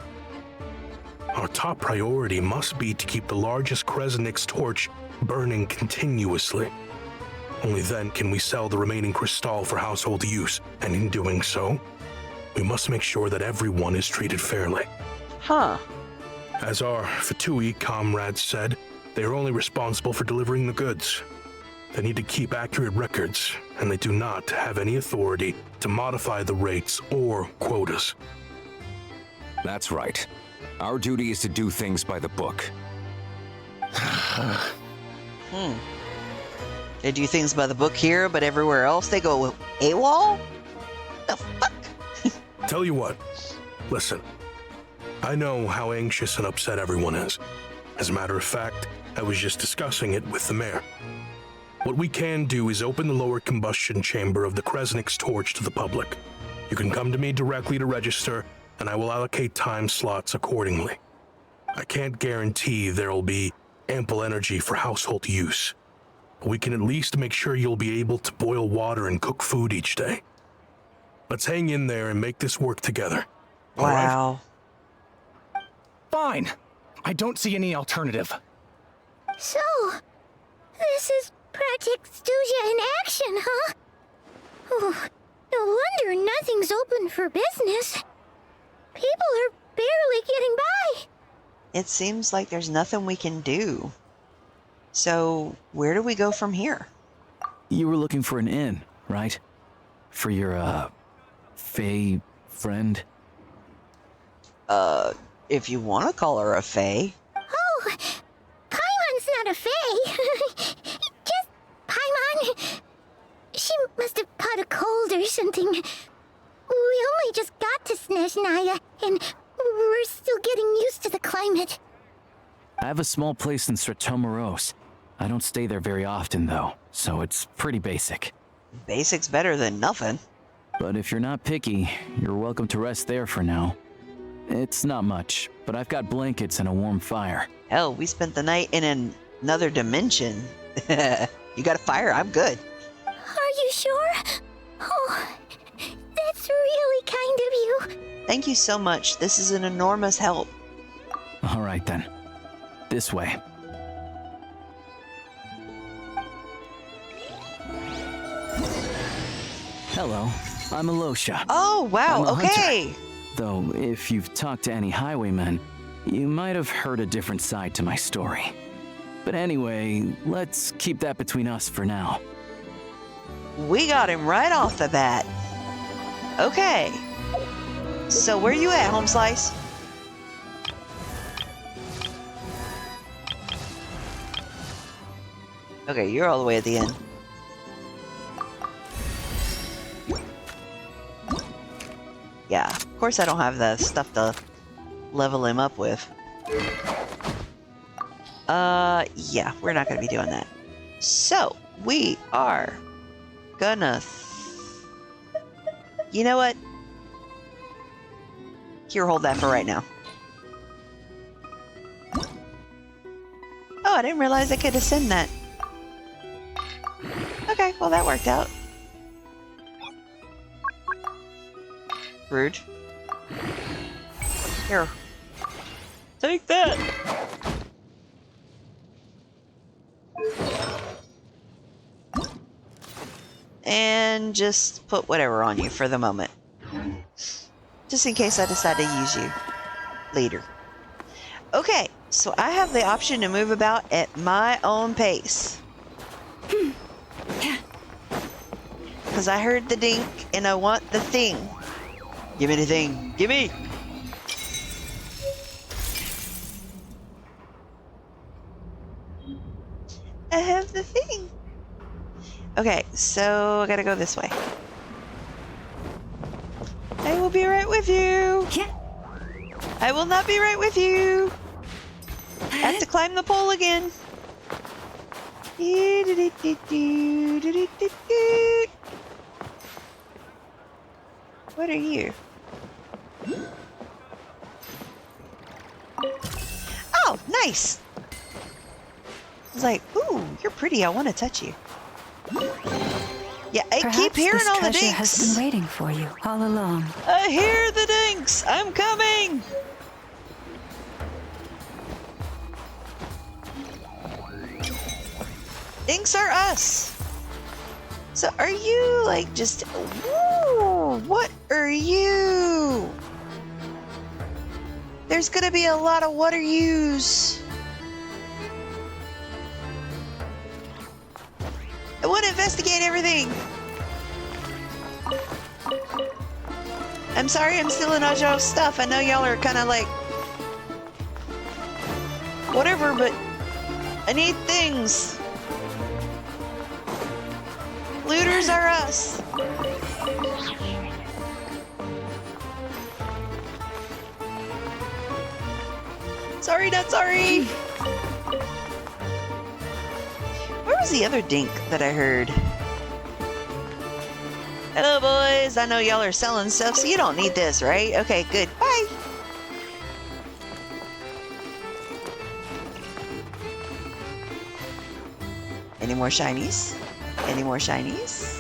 Our top priority must be to keep the largest Kresnik's torch burning continuously. Only then can we sell the remaining crystal for household use, and in doing so, we must make sure that everyone is treated fairly. Huh. As our Fatui comrades said, they are only responsible for delivering the goods. They need to keep accurate records, and they do not have any authority to modify the rates or quotas. That's right. Our duty is to do things by the book. They do things by the book here, but everywhere else they go AWOL? The fuck? Tell you what, listen. I know how anxious and upset everyone is. As a matter of fact, I was just discussing it with the mayor. What we can do is open the lower combustion chamber of the Kresnik's torch to the public. You can come to me directly to register, and I will allocate time slots accordingly. I can't guarantee there'll be ample energy for household use, but we can at least make sure you'll be able to boil water and cook food each day. Let's hang in there and make this work together. All Wow. right? Fine. I don't see any alternative. So, this is Project Stuzia in action, huh? Oh, no wonder nothing's open for business. People are barely getting by. It seems like there's nothing we can do. So, where do we go from here? You were looking for an inn, right? For your, Fae friend? If you want to call her a fae. Oh, or something. We only just got to Snezhnaya, and we're still getting used to the climate. I have a small place in Stratomaros. I don't stay there very often, though, so it's pretty basic. Basic's better than nothing. But if you're not picky, you're welcome to rest there for now. It's not much, but I've got blankets and a warm fire. Hell, we spent the night in another dimension. You got a fire? I'm good. Are you sure? Oh, that's really kind of you. Thank you so much. This is an enormous help. All right, then. This way. Hello, I'm Alosha. Oh, wow, I'm a okay. hunter. Though, if you've talked to any highwaymen, you might have heard a different side to my story. But anyway, let's keep that between us for now. We got him right off the bat. Okay. So where you at, Home Slice? Okay, you're all the way at the end. Yeah, of course I don't have the stuff to level him up with. Yeah, we're not gonna be doing that. So, we are gonna... You know what? Here, hold that for right now. Oh, I didn't realize I could ascend that. Okay, well that worked out. Rude. Here. Take that! And just put whatever on you for the moment. Just in case I decide to use you later. Okay, so I have the option to move about at my own pace. Because I heard the dink and I want the thing. Give me the thing. Give me! I have the thing. Okay, so I gotta go this way. I will be right with you. I will not be right with you. I have to climb the pole again. What are you? Oh, nice. I was like, ooh, you're pretty. I want to touch you. Yeah, I keep hearing all the dinks. Has been waiting for you all along. I hear the dinks. I'm coming. Dinks are us. So are you like just... Woo, what are you? There's gonna be a lot of what are yous. I want to investigate everything. I'm sorry I'm stealing all y'all's stuff. I know y'all are kind of like... whatever, but I need things. Looters are us. Sorry, not sorry. Where was the other dink that I heard? Hello, boys. I know y'all are selling stuff, so you don't need this, right? Okay, good. Bye. Any more shinies? Any more shinies?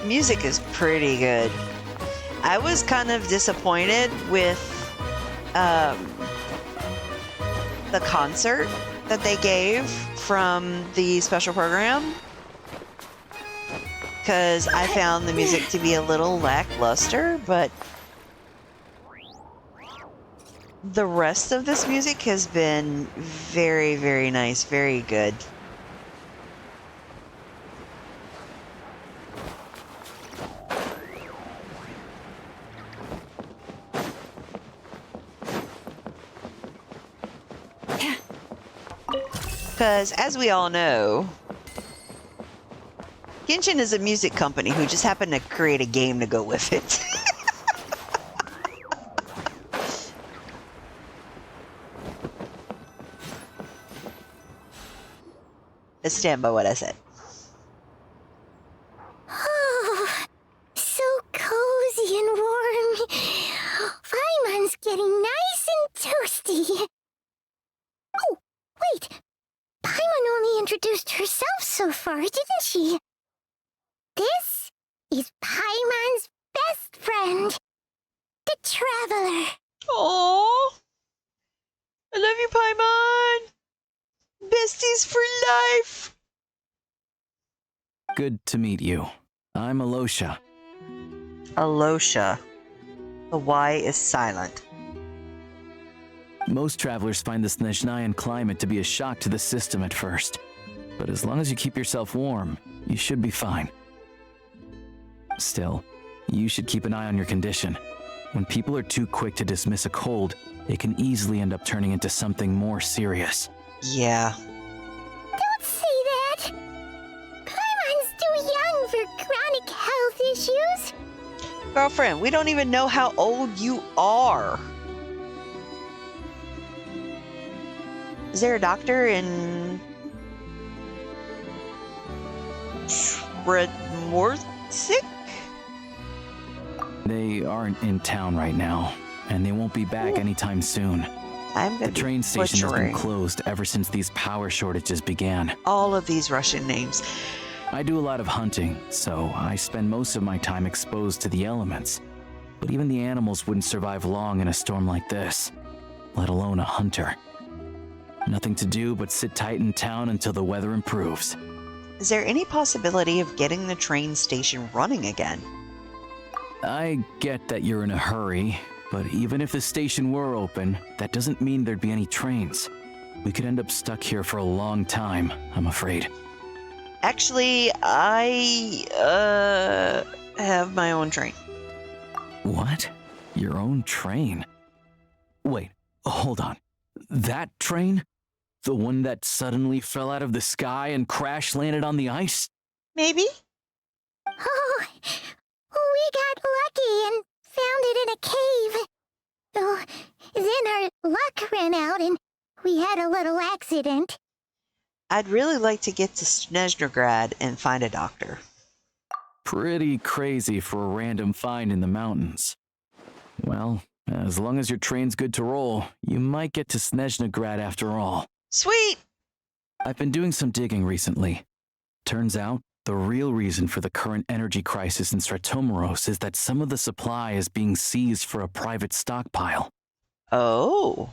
Music is pretty good. I was kind of disappointed with the concert that they gave from the special program, because I found the music to be a little lackluster, but the rest of this music has been very, very nice, very good. Because, as we all know, Genshin is a music company who just happened to create a game to go with it. I stand by what I said. Oh, so cozy and warm. Paimon's getting nice and toasty. Oh, wait. Paimon only introduced herself so far, didn't she? This is Paimon's best friend, the Traveler. Aww. I love you, Paimon. Besties for life. Good to meet you. I'm Alosha. Alosha. The Y is silent. Most travelers find the Snezhnayan climate to be a shock to the system at first. But as long as you keep yourself warm, you should be fine. Still, you should keep an eye on your condition. When people are too quick to dismiss a cold, it can easily end up turning into something more serious. Yeah. Don't say that. Paimon's too young for chronic health issues. Girlfriend, we don't even know how old you are. Is there a doctor in Shredmorsic? They aren't in town right now, and they won't be back anytime soon. The train station has been closed ever since these power shortages began. All of these Russian names. I do a lot of hunting, so I spend most of my time exposed to the elements. But even the animals wouldn't survive long in a storm like this, let alone a hunter. Nothing to do but sit tight in town until the weather improves. Is there any possibility of getting the train station running again? I get that you're in a hurry, but even if the station were open, that doesn't mean there'd be any trains. We could end up stuck here for a long time, I'm afraid. Actually, I have my own train. What? Your own train? Wait, hold on. That train? The one that suddenly fell out of the sky and crash landed on the ice? Maybe. Oh, we got lucky and found it in a cave. Oh, then our luck ran out and we had a little accident. I'd really like to get to Snezhnaya and find a doctor. Pretty crazy for a random find in the mountains. Well, as long as your train's good to roll, you might get to Snezhnaya after all. Sweet! I've been doing some digging recently. Turns out, the real reason for the current energy crisis in Stratomaros is that some of the supply is being seized for a private stockpile. Oh.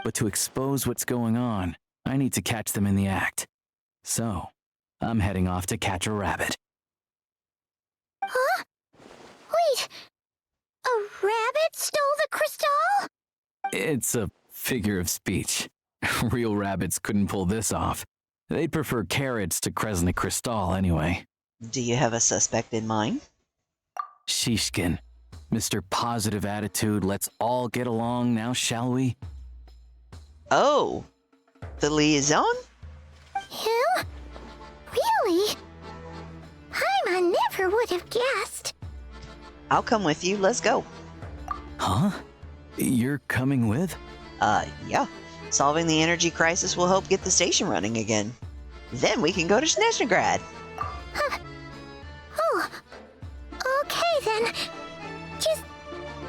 But to expose what's going on, I need to catch them in the act. So, I'm heading off to catch a rabbit. Huh? Wait, a rabbit stole the crystal? It's a figure of speech. Real rabbits couldn't pull this off. They'd prefer carrots to Kresnik Crystal anyway. Do you have a suspect in mind? Shishkin. Mr. Positive Attitude, let's all get along now, shall we? Oh. The liaison? Him? Really? Paimon never would have guessed. I'll come with you. Let's go. Huh? You're coming with? Yeah. Solving the energy crisis will help get the station running again. Then we can go to Snezhnaya. Huh. Oh, okay then. Just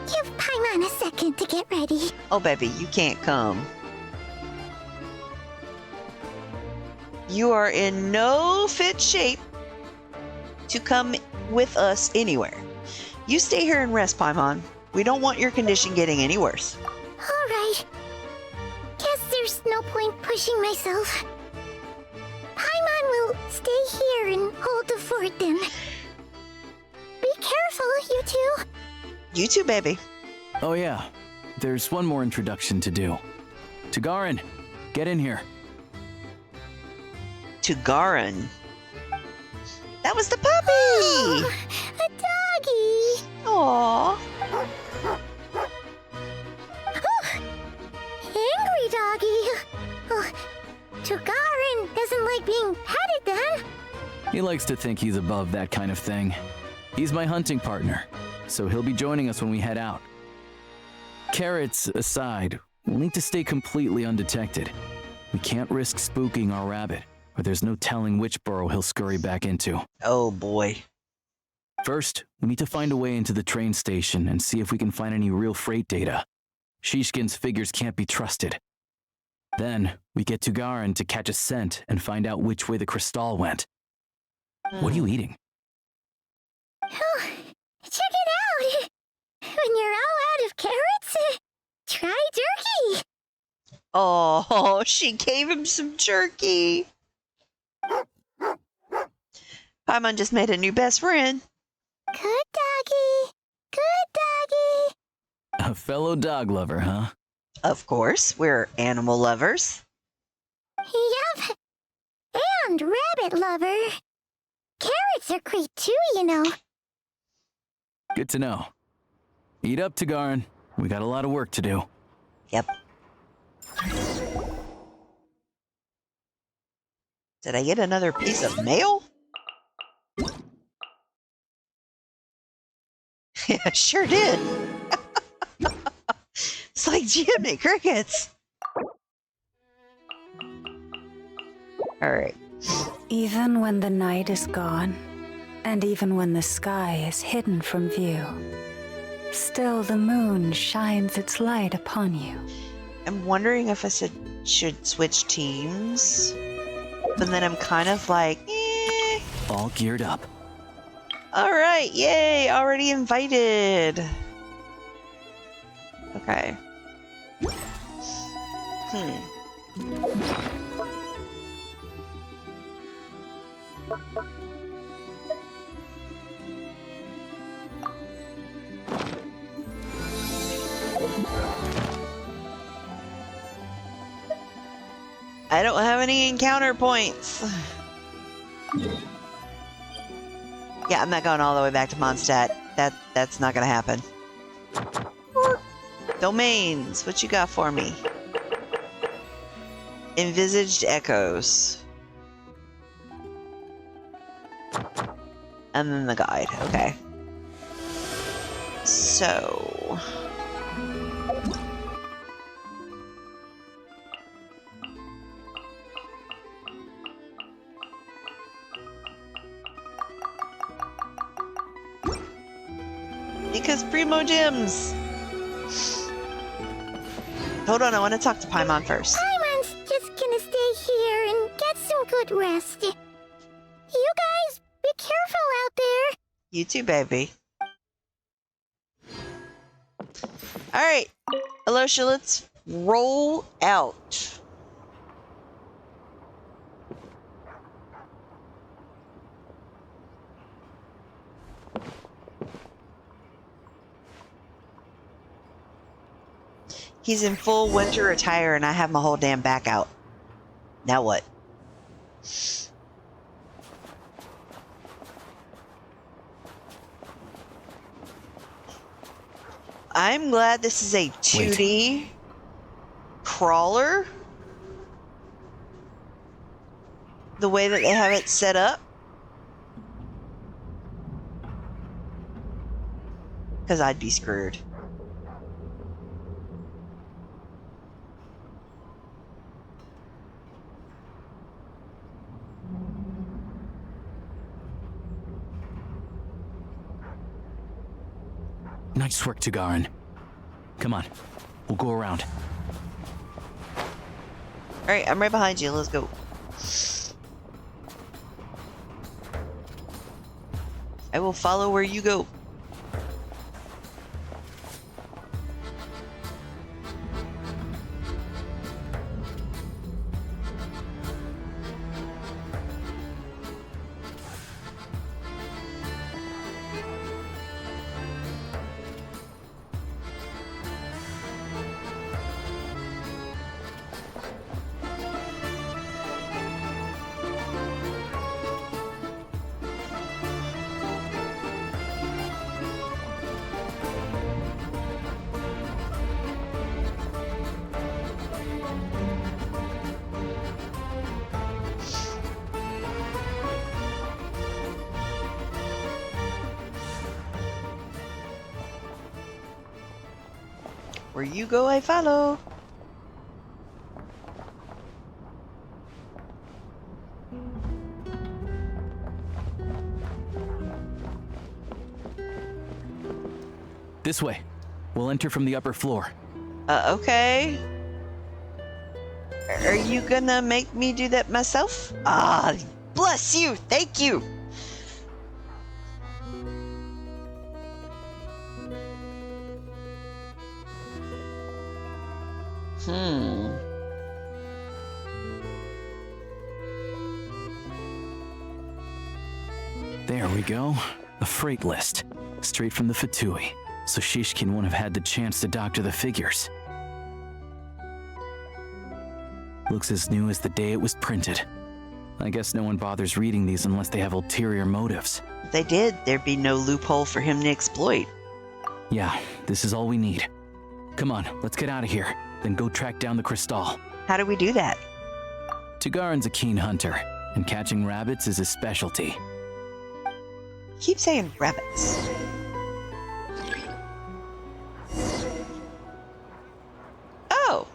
give Paimon a second to get ready. Oh, baby, you can't come. You are in no fit shape to come with us anywhere. You stay here and rest, Paimon. We don't want your condition getting any worse. All right. Guess there's no point pushing myself. Paimon will stay here and hold the fort then. Be careful, you two. You too, baby. Oh yeah, there's one more introduction to do. Tagarin, get in here. Tagarin. That was the puppy! Oh, a doggy! Aww. Oh, angry doggy. Oh, Tagarin Paimon doesn't like being petted then. He likes to think he's above that kind of thing. He's my hunting partner, so he'll be joining us when we head out. Carrots aside, we'll need to stay completely undetected. We can't risk spooking our rabbit, or there's no telling which burrow he'll scurry back into. Oh boy. First, we need to find a way into the train station and see if we can find any real freight data. Shishkin's figures can't be trusted. Then, we get to Garin to catch a scent and find out which way the crystal went. What are you eating? Oh, check it out! When you're all out of carrots, try jerky! Oh, she gave him some jerky. Paimon just made a new best friend. Good doggy! Good doggy! A fellow dog lover, huh? Of course, we're animal lovers. Yup! And rabbit lover. Carrots are great too, you know. Good to know. Eat up, Tagarin. We got a lot of work to do. Yep. Did I get another piece of mail? Yeah, sure did. It's like Jiminy Crickets. All right. Even when the night is gone, and even when the sky is hidden from view, still the moon shines its light upon you. I'm wondering if I should switch teams, but then I'm kind of like, eh. All geared up. All right, yay, already invited. Okay. I don't have any encounter points. Yeah, I'm not going all the way back to Mondstadt. That's not gonna happen. Domains, what you got for me? Envisaged echoes. And then the guide, okay. So... because Primo Gems! Hold on, I want to talk to Paimon first. Paimon's just gonna stay here and get some good rest. You guys, be careful out there. You too, baby. Alright, Alosha, let's roll out. He's in full winter attire and I have my whole damn back out. Now what? I'm glad this is a 2D crawler. The way that they have it set up. Because I'd be screwed. Nice work, Tagarin. Come on, we'll go around. Alright, I'm right behind you. Let's go. I will follow where you go. Where you go, I follow. This way. We'll enter from the upper floor. Okay. Are you gonna make me do that myself? Ah, bless you. Thank you. There we go. A freight list. Straight from the Fatui. So Shishkin won't have had the chance to doctor the figures. Looks as new as the day it was printed. I guess no one bothers reading these unless they have ulterior motives. If they did, there'd be no loophole for him to exploit. Yeah, this is all we need. Come on, let's get out of here. Then go track down the crystal. How do we do that? Tagarin's a keen hunter, and catching rabbits is his specialty. Keep saying rabbits. Oh.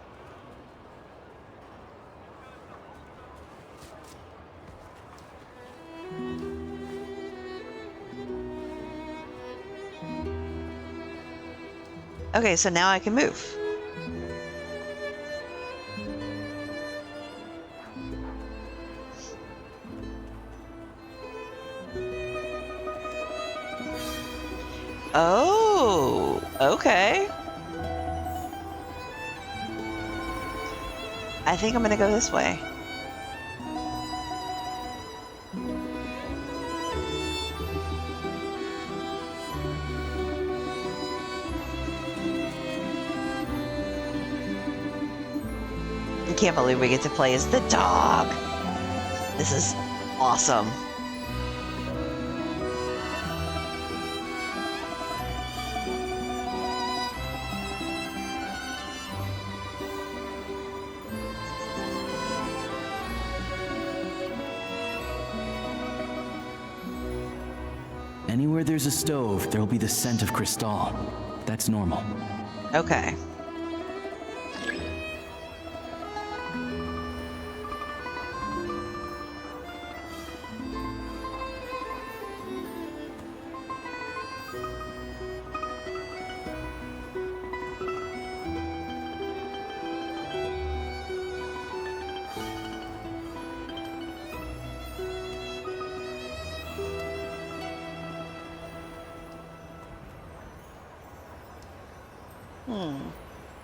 Okay, so now I can move. Oh, okay. I think I'm gonna go this way. I can't believe we get to play as the dog. This is awesome. Anywhere there's a stove, there'll be the scent of crystal. That's normal. Okay.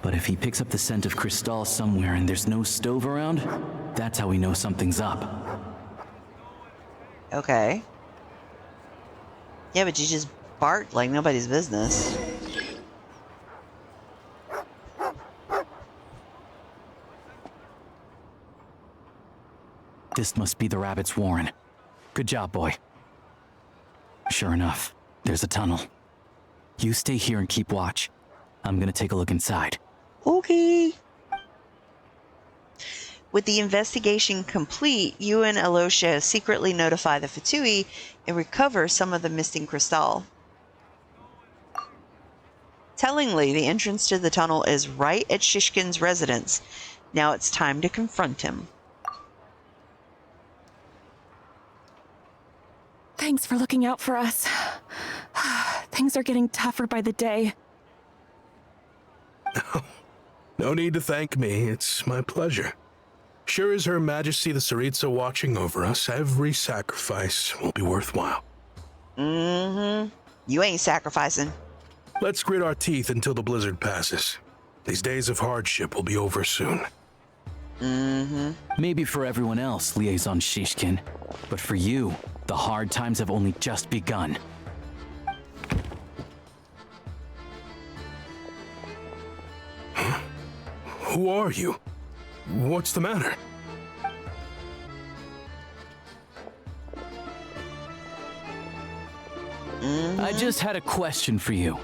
But if he picks up the scent of crystal somewhere and there's no stove around, that's how we know something's up. Okay. Yeah, but you just barked like nobody's business. This must be the rabbit's warren. Good job, boy. Sure enough, there's a tunnel. You stay here and keep watch. I'm gonna take a look inside. Okay. With the investigation complete, you and Alosha secretly notify the Fatui and recover some of the missing crystal. Tellingly, the entrance to the tunnel is right at Shishkin's residence. Now it's time to confront him. Thanks for looking out for us. Things are getting tougher by the day. No need to thank me. It's my pleasure. Sure as Her Majesty the Tsaritsa watching over us, every sacrifice will be worthwhile. Mm-hmm. You ain't sacrificing. Let's grit our teeth until the blizzard passes. These days of hardship will be over soon. Mm-hmm. Maybe for everyone else, Liaison Shishkin, but for you, the hard times have only just begun. Huh? Who are you? What's the matter? I just had a question for you.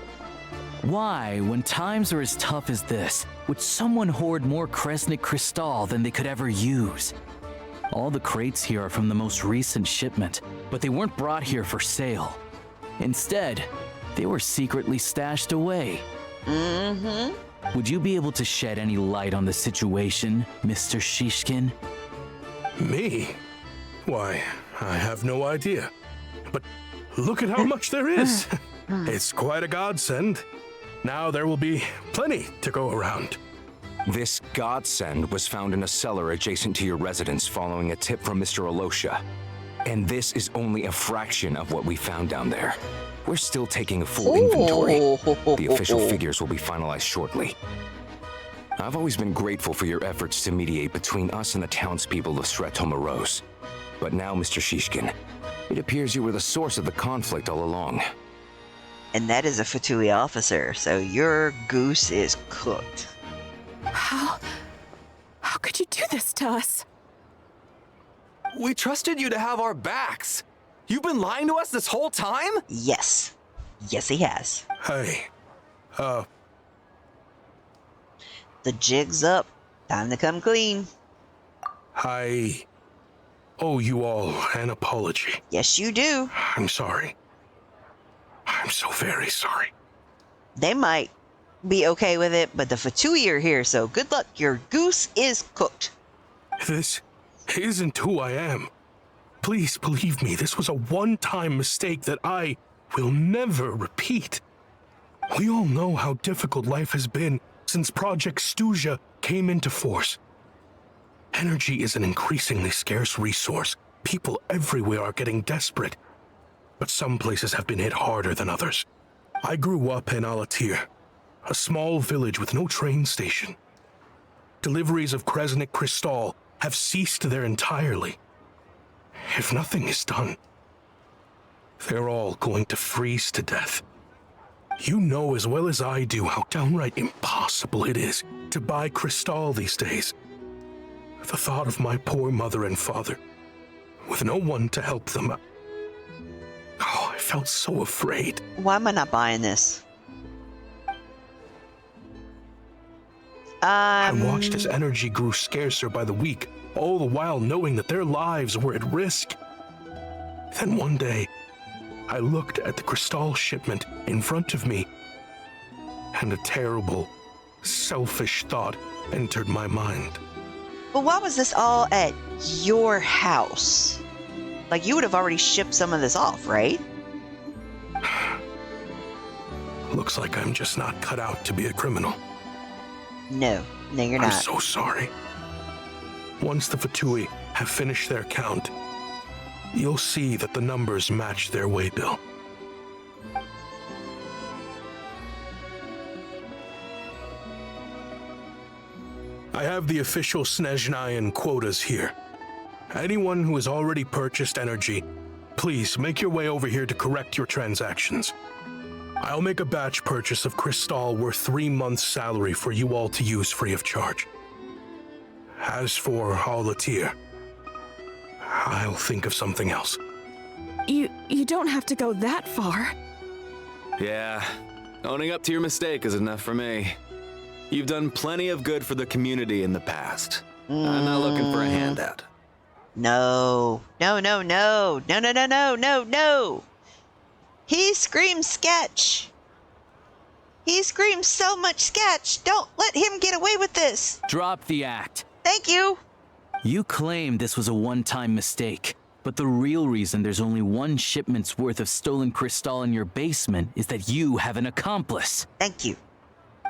Why, when times are as tough as this, would someone hoard more Kresnik crystal than they could ever use? All the crates here are from the most recent shipment, but they weren't brought here for sale. Instead, they were secretly stashed away. Mm-hmm. Would you be able to shed any light on the situation, Mr. Shishkin? Me? Why, I have no idea. But look at how much there is. It's quite a godsend. Now there will be plenty to go around. This godsend was found in a cellar adjacent to your residence following a tip from Mr. Alosha. And this is only a fraction of what we found down there. We're still taking a full inventory. The official figures will be finalized shortly. I've always been grateful for your efforts to mediate between us and the townspeople of Sretomaros. But now, Mr. Shishkin, it appears you were the source of the conflict all along. And that is a Fatui officer, so your goose is cooked. How could you do this to us? We trusted you to have our backs. You've been lying to us this whole time? Yes. Yes, he has. Hey, The jig's up. Time to come clean. I owe you all an apology. Yes, you do. I'm sorry. I'm so very sorry. They might be okay with it, but the Fatui are here, so good luck. Your goose is cooked. This isn't who I am. Please believe me, this was a one-time mistake that I will never repeat. We all know how difficult life has been since Project Stuzha came into force. Energy is an increasingly scarce resource. People everywhere are getting desperate. But some places have been hit harder than others. I grew up in Alatir, a small village with no train station. Deliveries of Kresnik Kristall have ceased there entirely. If nothing is done, they're all going to freeze to death. You know as well as I do how downright impossible it is to buy Kristall these days. The thought of my poor mother and father, with no one to help them, I felt so afraid. Why am I not buying this? I watched as energy grew scarcer by the week, all the while knowing that their lives were at risk. Then one day, I looked at the Kristall shipment in front of me, and a terrible, selfish thought entered my mind. But why was this all at your house? Like, you would have already shipped some of this off, right? Looks like I'm just not cut out to be a criminal. No, you're not. I'm so sorry. Once the Fatui have finished their count, you'll see that the numbers match their waybill. I have the official Snezhnayan quotas here. Anyone who has already purchased energy, please make your way over here to correct your transactions. I'll make a batch purchase of Kristall worth 3 months' salary for you all to use free of charge. As for Alatir, I'll think of something else. You don't have to go that far. Yeah, owning up to your mistake is enough for me. You've done plenty of good for the community in the past. I'm not looking for a handout. No. He screams sketch. He screams so much sketch. Don't let him get away with this. Drop the act. Thank you. You claim this was a one-time mistake, but the real reason there's only one shipment's worth of stolen Kristall in your basement is that you have an accomplice. Thank you.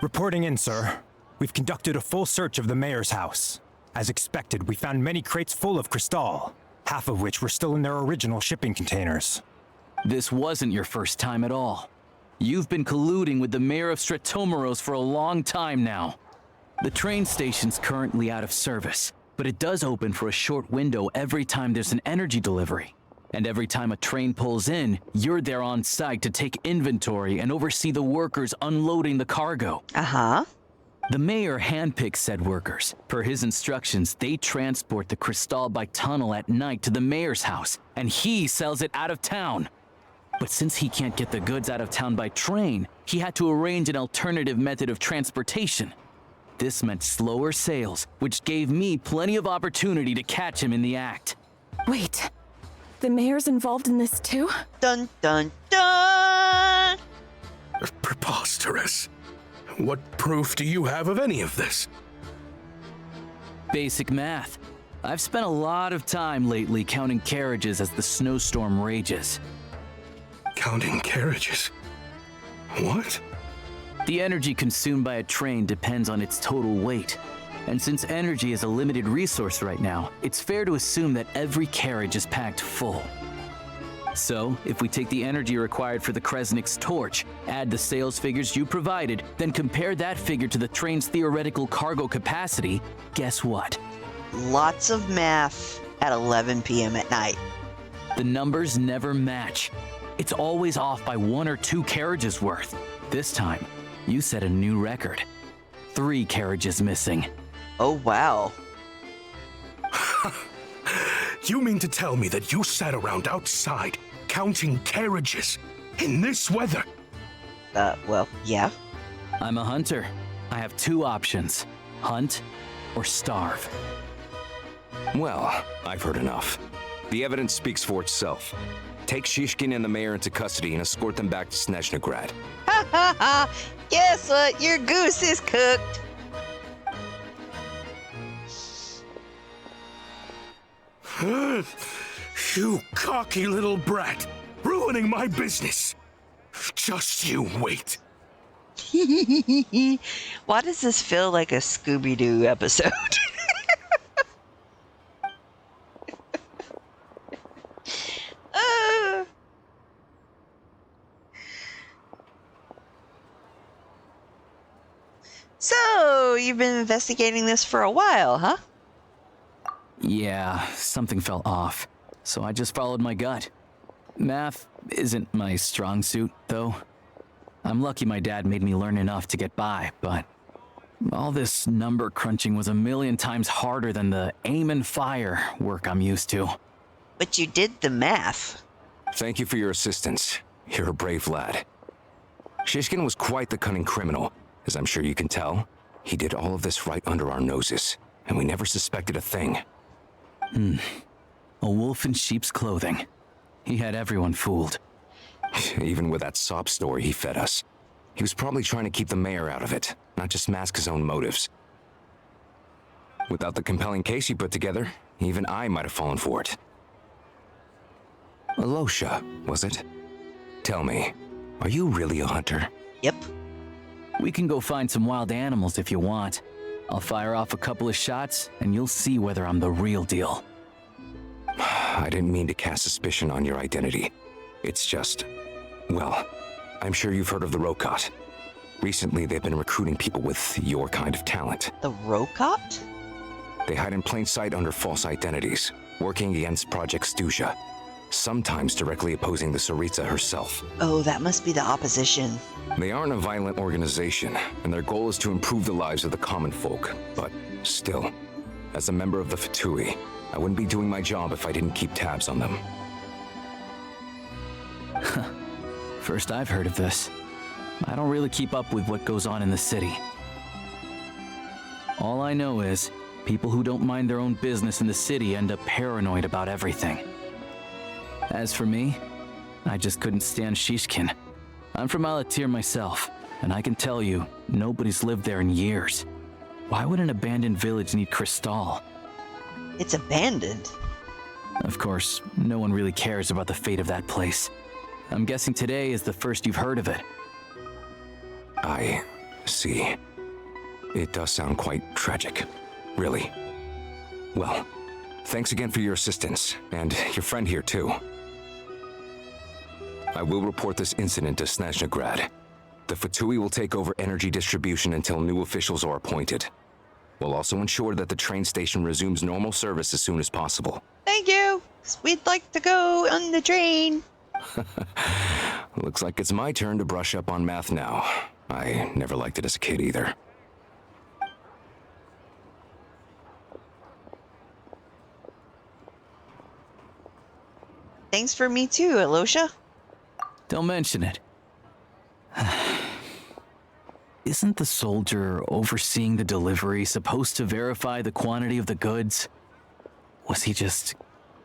Reporting in, sir. We've conducted a full search of the mayor's house. As expected, we found many crates full of Kristall, half of which were still in their original shipping containers. This wasn't your first time at all. You've been colluding with the mayor of Sretomaros for a long time now. The train station's currently out of service, but it does open for a short window every time there's an energy delivery. And every time a train pulls in, you're there on site to take inventory and oversee the workers unloading the cargo. Uh-huh. The mayor handpicks said workers. Per his instructions, they transport the Kristall by tunnel at night to the mayor's house, and he sells it out of town. But since he can't get the goods out of town by train, he had to arrange an alternative method of transportation. This meant slower sales, which gave me plenty of opportunity to catch him in the act. Wait, the mayor's involved in this too? Dun dun dun! Preposterous. What proof do you have of any of this? Basic math. I've spent a lot of time lately counting carriages as the snowstorm rages. Counting carriages? What? The energy consumed by a train depends on its total weight. And since energy is a limited resource right now, it's fair to assume that every carriage is packed full. So, if we take the energy required for the Kresnik's torch, add the sales figures you provided, then compare that figure to the train's theoretical cargo capacity, guess what? Lots of math at 11 p.m. at night. The numbers never match. It's always off by 1 or 2 carriages worth. This time, you set a new record. 3 carriages missing. Oh, wow. You mean to tell me that you sat around outside counting carriages in this weather? Well, yeah. I'm a hunter. I have 2 options. Hunt or starve. Well, I've heard enough. The evidence speaks for itself. Take Shishkin and the mayor into custody and escort them back to Snezhnagrad. Ha ha ha! Guess what? Your goose is cooked! You cocky little brat! Ruining my business! Just you wait! Why does this feel like a Scooby-Doo episode? So, you've been investigating this for a while, huh? Yeah, something fell off, so I just followed my gut. Math isn't my strong suit, though. I'm lucky my dad made me learn enough to get by, but all this number crunching was a million times harder than the aim and fire work I'm used to. But you did the math. Thank you for your assistance. You're a brave lad. Shishkin was quite the cunning criminal. As I'm sure you can tell, he did all of this right under our noses, and we never suspected a thing. A wolf in sheep's clothing. He had everyone fooled. Even with that sob story he fed us. He was probably trying to keep the mayor out of it, not just mask his own motives. Without the compelling case he put together, even I might have fallen for it. Alosha, was it? Tell me, are you really a hunter? Yep. We can go find some wild animals if you want. I'll fire off a couple of shots, and you'll see whether I'm the real deal. I didn't mean to cast suspicion on your identity. It's just, well, I'm sure you've heard of the Rokot. Recently, they've been recruiting people with your kind of talent. The Rokot? They hide in plain sight under false identities, working against Project Stuzha, sometimes directly opposing the Tsaritsa herself. Oh, that must be the opposition. They aren't a violent organization, and their goal is to improve the lives of the common folk. But still, as a member of the Fatui, I wouldn't be doing my job if I didn't keep tabs on them. First I've heard of this. I don't really keep up with what goes on in the city. All I know is, people who don't mind their own business in the city end up paranoid about everything. As for me, I just couldn't stand Shishkin. I'm from Alatir myself, and I can tell you, nobody's lived there in years. Why would an abandoned village need Crystal? It's abandoned. Of course, no one really cares about the fate of that place. I'm guessing today is the first you've heard of it. I see. It does sound quite tragic, really. Well, thanks again for your assistance, and your friend here too. I will report this incident to Snezhnagrad. The Fatui will take over energy distribution until new officials are appointed. We'll also ensure that the train station resumes normal service as soon as possible. Thank you! We'd like to go on the train. Looks like it's my turn to brush up on math now. I never liked it as a kid either. Thanks for me too, Alosha. Don't mention it. Isn't the soldier overseeing the delivery supposed to verify the quantity of the goods? Was he just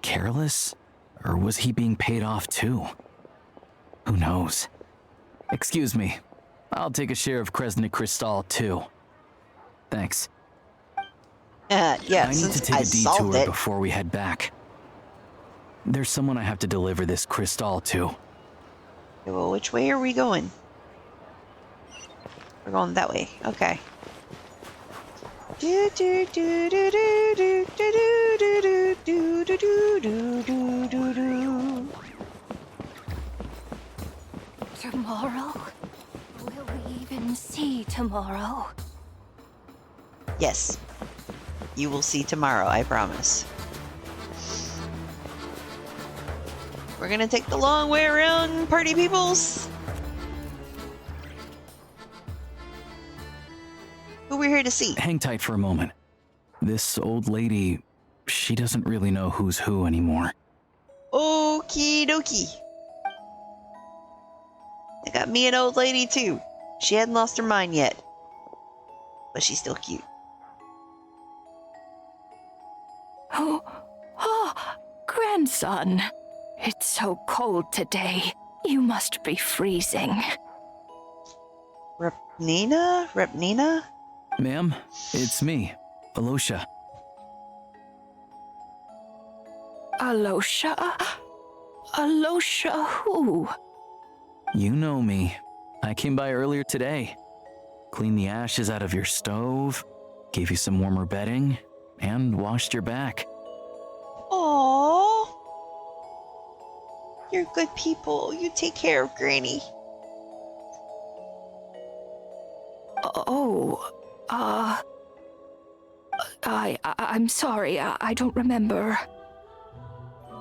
careless? Or was he being paid off too? Who knows? Excuse me, I'll take a share of Kresnik Crystal, too. Thanks. Yeah, I need to since take I a solved detour it. before we head back. There's someone I have to deliver this crystal to. Okay, well, which way are we going? We're going that way. Okay. Do do do do do do do do do do do do do do do. Tomorrow? Will we even see tomorrow? Yes. You will see tomorrow, I promise. We're gonna take the long way around, party peoples. Who we're here to see? Hang tight for a moment. This old lady, she doesn't really know who's who anymore. Okie dokie. I got me an old lady too. She hadn't lost her mind yet. But she's still cute. Oh, grandson. It's so cold today. You must be freezing. Repnina? Repnina? Ma'am, it's me, Alosha. Alosha? Alosha who? You know me. I came by earlier today. Cleaned the ashes out of your stove, gave you some warmer bedding, and washed your back. Aww. You're good people. You take care of Granny. I'm sorry, I don't remember.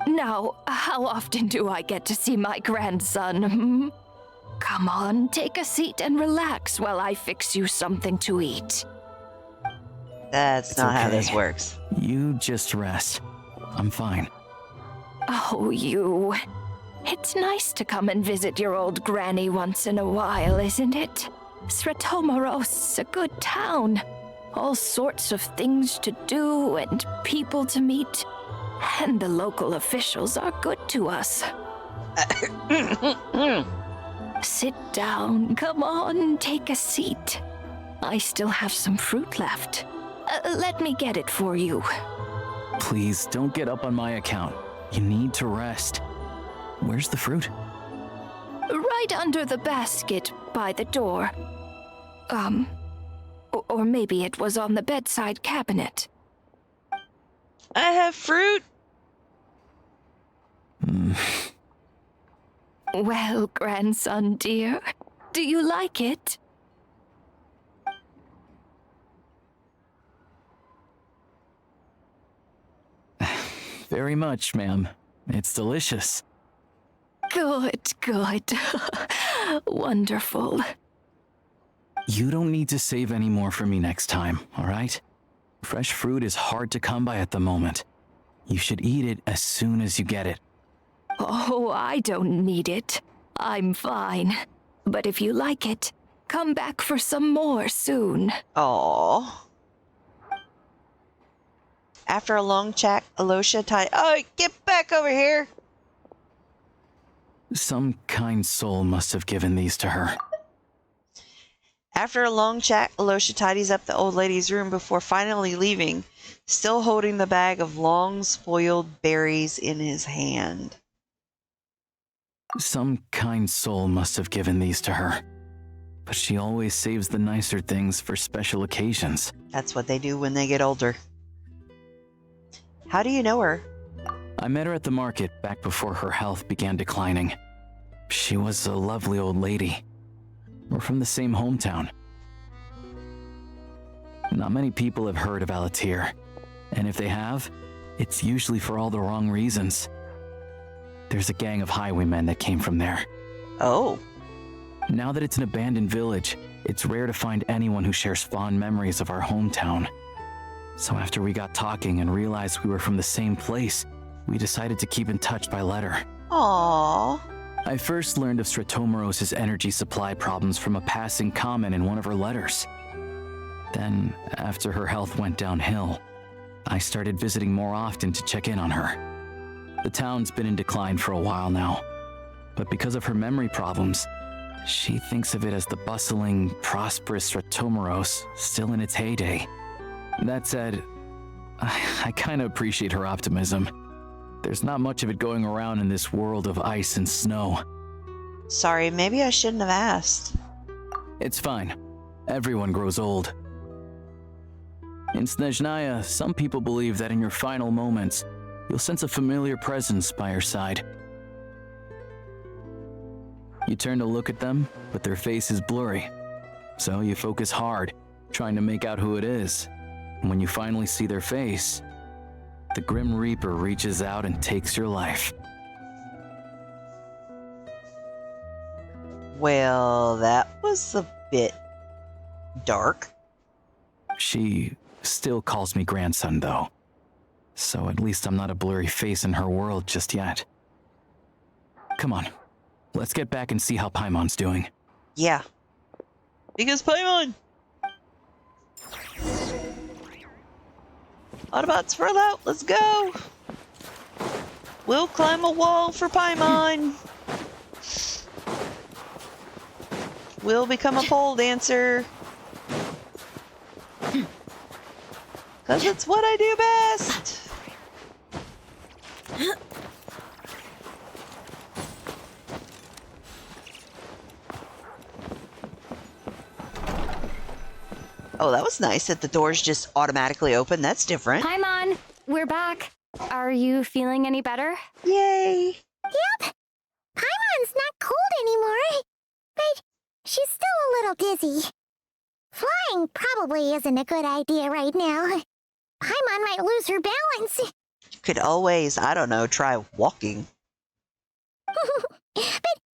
Now, how often do I get to see my grandson, hmm? Come on, take a seat and relax while I fix you something to eat. That's not how okay. this works. You just rest. I'm fine. Oh, you. It's nice to come and visit your old granny once in a while, isn't it? Sretomoros, a good town. All sorts of things to do and people to meet. And the local officials are good to us. Sit down. Come on, take a seat. I still have some fruit left. Let me get it for you. Please don't get up on my account. You need to rest. Where's the fruit? Right under the basket by the door. Or maybe it was on the bedside cabinet. I have fruit. Well, grandson dear, do you like it? Very much, ma'am. It's delicious. Good, good. Wonderful. You don't need to save any more for me next time, all right? Fresh fruit is hard to come by at the moment. You should eat it as soon as you get it. Oh, I don't need it. I'm fine. But if you like it, come back for some more soon. Aww. After a long chat, Alosha tied. Oh, get back over here! Some kind soul must have given these to her. After a long chat, Alosha tidies up the old lady's room before finally leaving, still holding the bag of long spoiled berries in his hand. Some kind soul must have given these to her. But she always saves the nicer things for special occasions. That's what they do when they get older. How do you know her? I met her at the market back before her health began declining. She was a lovely old lady. We're from the same hometown. Not many people have heard of Alatir, and if they have, it's usually for all the wrong reasons. There's a gang of highwaymen that came from there. Oh. Now that it's an abandoned village, it's rare to find anyone who shares fond memories of our hometown. So after we got talking and realized we were from the same place, we decided to keep in touch by letter. Aww. I first learned of Sretomoros' energy supply problems from a passing comment in one of her letters. Then, after her health went downhill, I started visiting more often to check in on her. The town's been in decline for a while now, but because of her memory problems, She thinks of it as the bustling, prosperous Ratomoros, still in its heyday. That said, I kinda appreciate her optimism. There's not much of it going around in this world of ice and snow. Sorry, maybe I shouldn't have asked. It's fine. Everyone grows old. In Snezhnaya, some people believe that in your final moments, you'll sense a familiar presence by your side. You turn to look at them, but their face is blurry. So you focus hard, trying to make out who it is. And when you finally see their face, the Grim Reaper reaches out and takes your life. Well, that was a bit dark. She still calls me grandson, though. So at least I'm not a blurry face in her world just yet. Come on, let's get back and see how Paimon's doing. Yeah. Because Paimon! Autobots, roll out, let's go! We'll climb a wall for Paimon! We'll become a pole dancer. Cause it's what I do best! Oh, that was nice that the doors just automatically open. That's different. Paimon, we're back. Are you feeling any better? Yay! Yep. Paimon's not cold anymore. But she's still a little dizzy. Flying probably isn't a good idea right now. Paimon might lose her balance. You could always, I don't know, try walking. But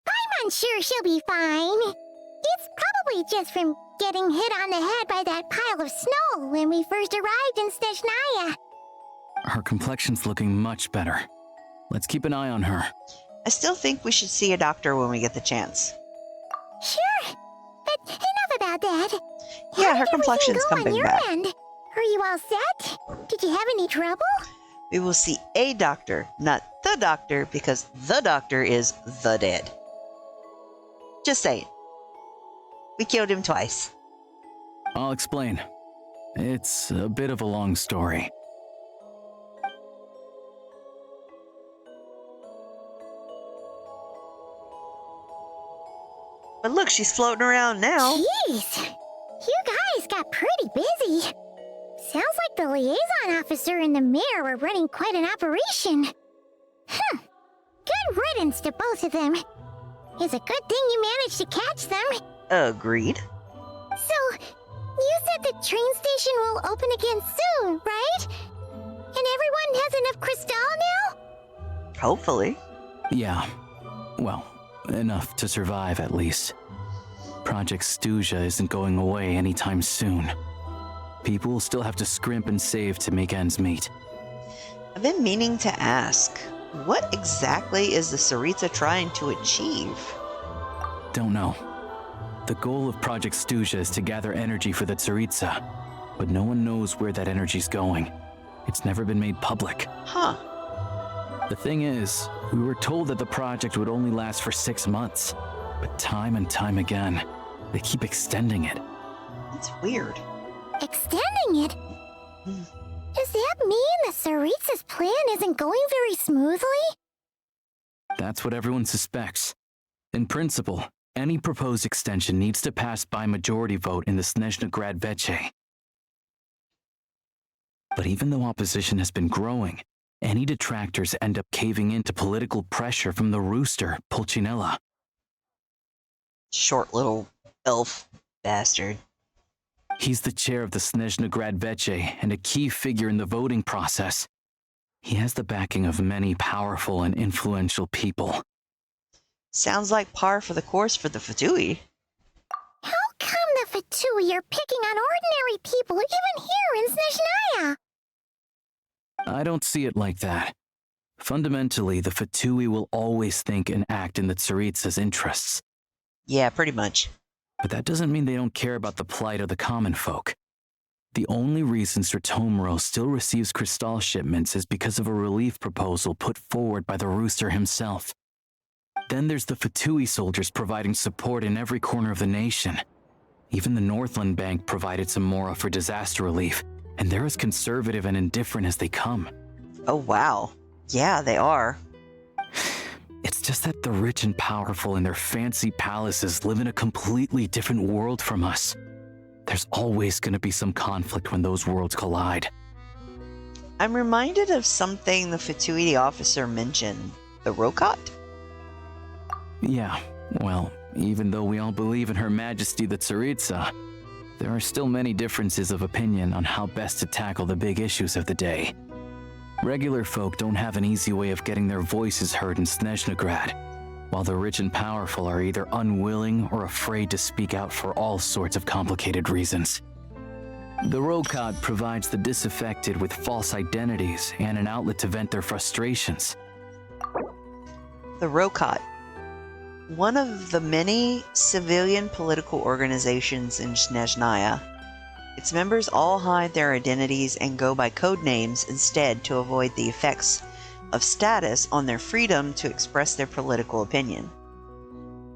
Paimon's sure she'll be fine. It's probably just from getting hit on the head by that pile of snow when we first arrived in Snezhnaya. Her complexion's looking much better. Let's keep an eye on her. I still think we should see a doctor when we get the chance. Sure, but enough about that. Yeah, How her did complexion's everything go coming on your back. end? Are you all set? Did you have any trouble? We will see a doctor, not the doctor, because the doctor is the dead. Just saying. We killed him twice. I'll explain. It's a bit of a long story. But look, she's floating around now. Jeez, you guys got pretty busy. Sounds like the liaison officer and the mayor were running quite an operation. Good riddance to both of them. It's a good thing you managed to catch them. Agreed. So, you said the train station will open again soon, right? And everyone has enough crystal now? Hopefully. Yeah. Well, enough to survive at least. Project Stuzha isn't going away anytime soon. People will still have to scrimp and save to make ends meet. I've been meaning to ask, what exactly is the Tsaritsa trying to achieve? Don't know. The goal of Project Stuzha is to gather energy for the Tsaritsa, but no one knows where that energy's going. It's never been made public. Huh. The thing is, we were told that the project would only last for 6 months, but time and time again, they keep extending it. That's weird. Extending it? Does that mean the Tsaritsa's plan isn't going very smoothly? That's what everyone suspects. In principle, any proposed extension needs to pass by majority vote in the Snezhnaya Veche. But even though opposition has been growing, any detractors end up caving into political pressure from the rooster, Pulcinella. Short little elf bastard. He's the chair of the Snezhnaya Veche and a key figure in the voting process. He has the backing of many powerful and influential people. Sounds like par for the course for the Fatui. How come the Fatui are picking on ordinary people even here in Snezhnaya? I don't see it like that. Fundamentally, the Fatui will always think and act in the Tsaritsa's interests. Yeah, pretty much. But that doesn't mean they don't care about the plight of the common folk. The only reason Sratomoro still receives crystal shipments is because of a relief proposal put forward by the rooster himself. Then there's the Fatui soldiers providing support in every corner of the nation. Even the Northland Bank provided some mora for disaster relief, and they're as conservative and indifferent as they come. Oh, wow. Yeah, they are. It's just that the rich and powerful in their fancy palaces live in a completely different world from us. There's always going to be some conflict when those worlds collide. I'm reminded of something the Fatui officer mentioned. The Rokat? Yeah, well, even though we all believe in Her Majesty the Tsaritsa, there are still many differences of opinion on how best to tackle the big issues of the day. Regular folk don't have an easy way of getting their voices heard in Snezhnagrad, while the rich and powerful are either unwilling or afraid to speak out for all sorts of complicated reasons. The Rokat provides the disaffected with false identities and an outlet to vent their frustrations. The Rokat. One of the many civilian political organizations in Snezhnaya. Its members all hide their identities and go by code names instead to avoid the effects of status on their freedom to express their political opinion.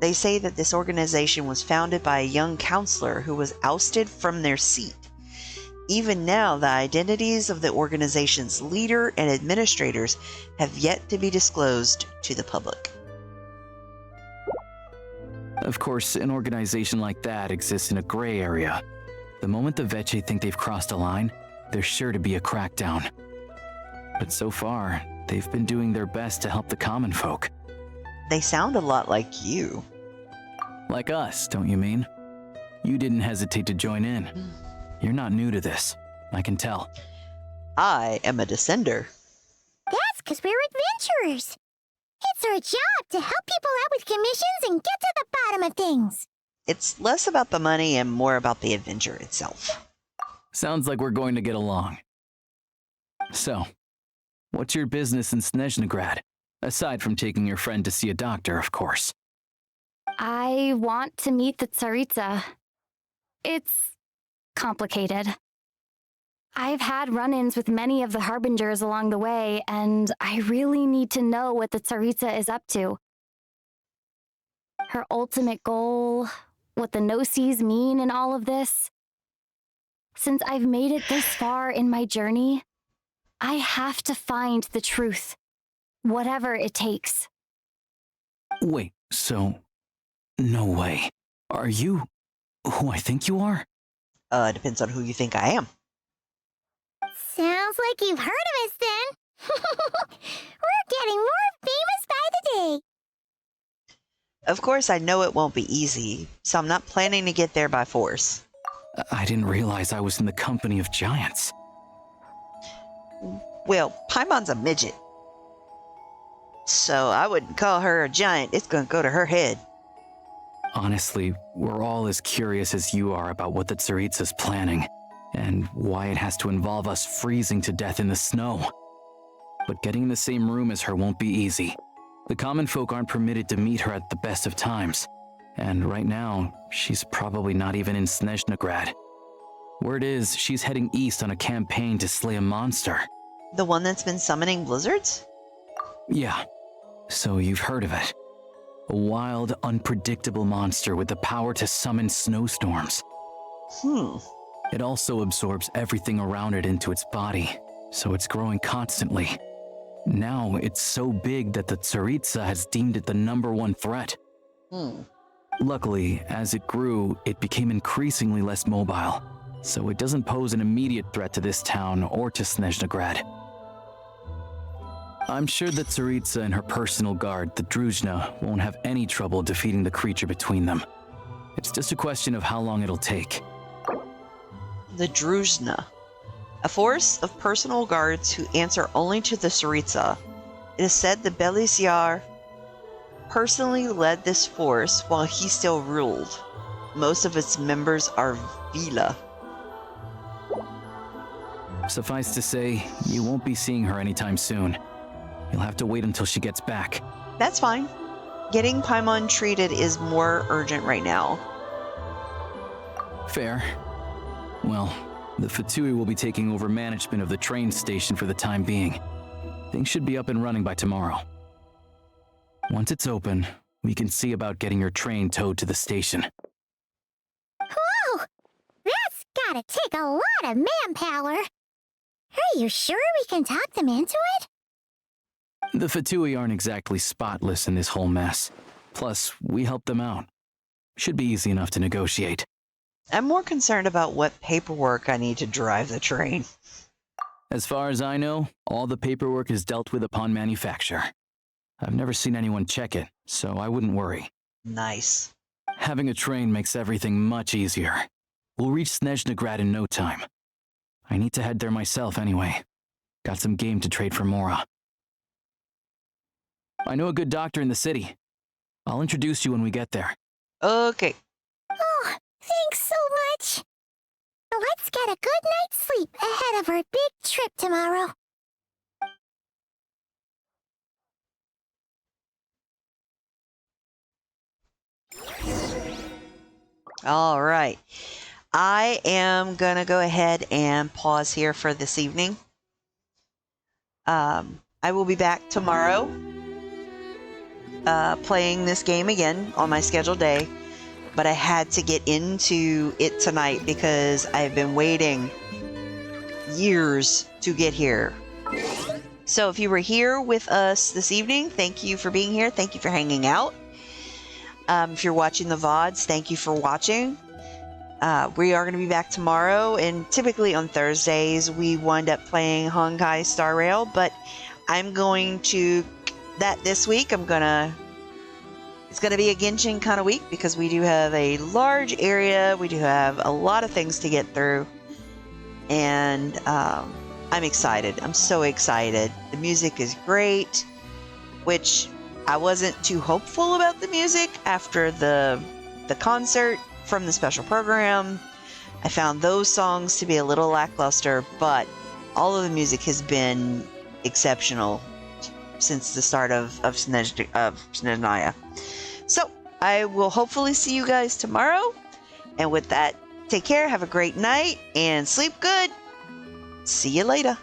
They say that this organization was founded by a young counselor who was ousted from their seat. Even now, the identities of the organization's leader and administrators have yet to be disclosed to the public. Of course, an organization like that exists in a gray area. The moment the Veche think they've crossed a line, there's sure to be a crackdown. But so far, they've been doing their best to help the common folk. They sound a lot like you. Like us, don't you mean? You didn't hesitate to join in. You're not new to this, I can tell. I am a descender. That's because we're adventurers. It's our job to help people out with commissions and get to the bottom of things. It's less about the money and more about the adventure itself. Sounds like we're going to get along. So, what's your business in Snezhnagrad? Aside from taking your friend to see a doctor, of course. I want to meet the Tsaritsa. It's complicated. I've had run-ins with many of the Harbingers along the way, and I really need to know what the Tsaritsa is up to. Her ultimate goal, what the Gnosis mean in all of this. Since I've made it this far in my journey, I have to find the truth, whatever it takes. Wait, so... No way. Are you who I think you are? Depends on who you think I am. Sounds like you've heard of us then. We're getting more famous by the day. Of course, I know it won't be easy, so I'm not planning to get there by force. I didn't realize I was in the company of giants. Well, Paimon's a midget. So I wouldn't call her a giant. It's gonna go to her head. Honestly, we're all as curious as you are about what the Tsaritsa's planning, and why it has to involve us freezing to death in the snow. But getting in the same room as her won't be easy. The common folk aren't permitted to meet her at the best of times, and right now, she's probably not even in Snezhnagrad. Word is, she's heading east on a campaign to slay a monster. The one that's been summoning blizzards? Yeah, so you've heard of it. A wild, unpredictable monster with the power to summon snowstorms. It also absorbs everything around it into its body, so it's growing constantly. Now it's so big that the Tsaritsa has deemed it the #1 threat. Luckily, as it grew, it became increasingly less mobile, so it doesn't pose an immediate threat to this town or to Snezhnagrad. I'm sure that Tsaritsa and her personal guard, the Druzhna, won't have any trouble defeating the creature between them. It's just a question of how long it'll take. The Druzhna. A force of personal guards who answer only to the Tsaritsa. It is said that Belisyar personally led this force while he still ruled. Most of its members are Vila. Suffice to say, you won't be seeing her anytime soon. You'll have to wait until she gets back. That's fine. Getting Paimon treated is more urgent right now. Fair. Well, the Fatui will be taking over management of the train station for the time being. Things should be up and running by tomorrow. Once it's open, We can see about getting your train towed to the station. Whoa! That's gotta take a lot of manpower. Are you sure we can talk them into it? The Fatui aren't exactly spotless in this whole mess. Plus, we helped them out. Should be easy enough to negotiate. I'm more concerned about what paperwork I need to drive the train. As far as I know, all the paperwork is dealt with upon manufacture. I've never seen anyone check it, so I wouldn't worry. Nice. Having a train makes everything much easier. We'll reach Snezhnaya in no time. I need to head there myself anyway. Got some game to trade for Mora. I know a good doctor in the city. I'll introduce you when we get there. Okay. Oh, thanks so much. Let's get a good night's sleep ahead of our big trip tomorrow. All right. I am going to go ahead and pause here for this evening. I will be back tomorrow playing this game again on my scheduled day, but I had to get into it tonight because I've been waiting years to get here. So if you were here with us this evening, thank you for being here. Thank you for hanging out. If you're watching the VODs, thank you for watching. We are going to be back tomorrow, and typically on Thursdays we wind up playing Honkai Star Rail, but I'm going to that this week. It's going to be a Genshin kind of week because we do have a large area. We do have a lot of things to get through, and I'm excited. I'm so excited. The music is great, which I wasn't too hopeful about the music after the concert from the special program. I found those songs to be a little lackluster, but all of the music has been exceptional since the start of Snezhnaya. So I will hopefully see you guys tomorrow. And with that, take care, have a great night, and sleep good. See you later.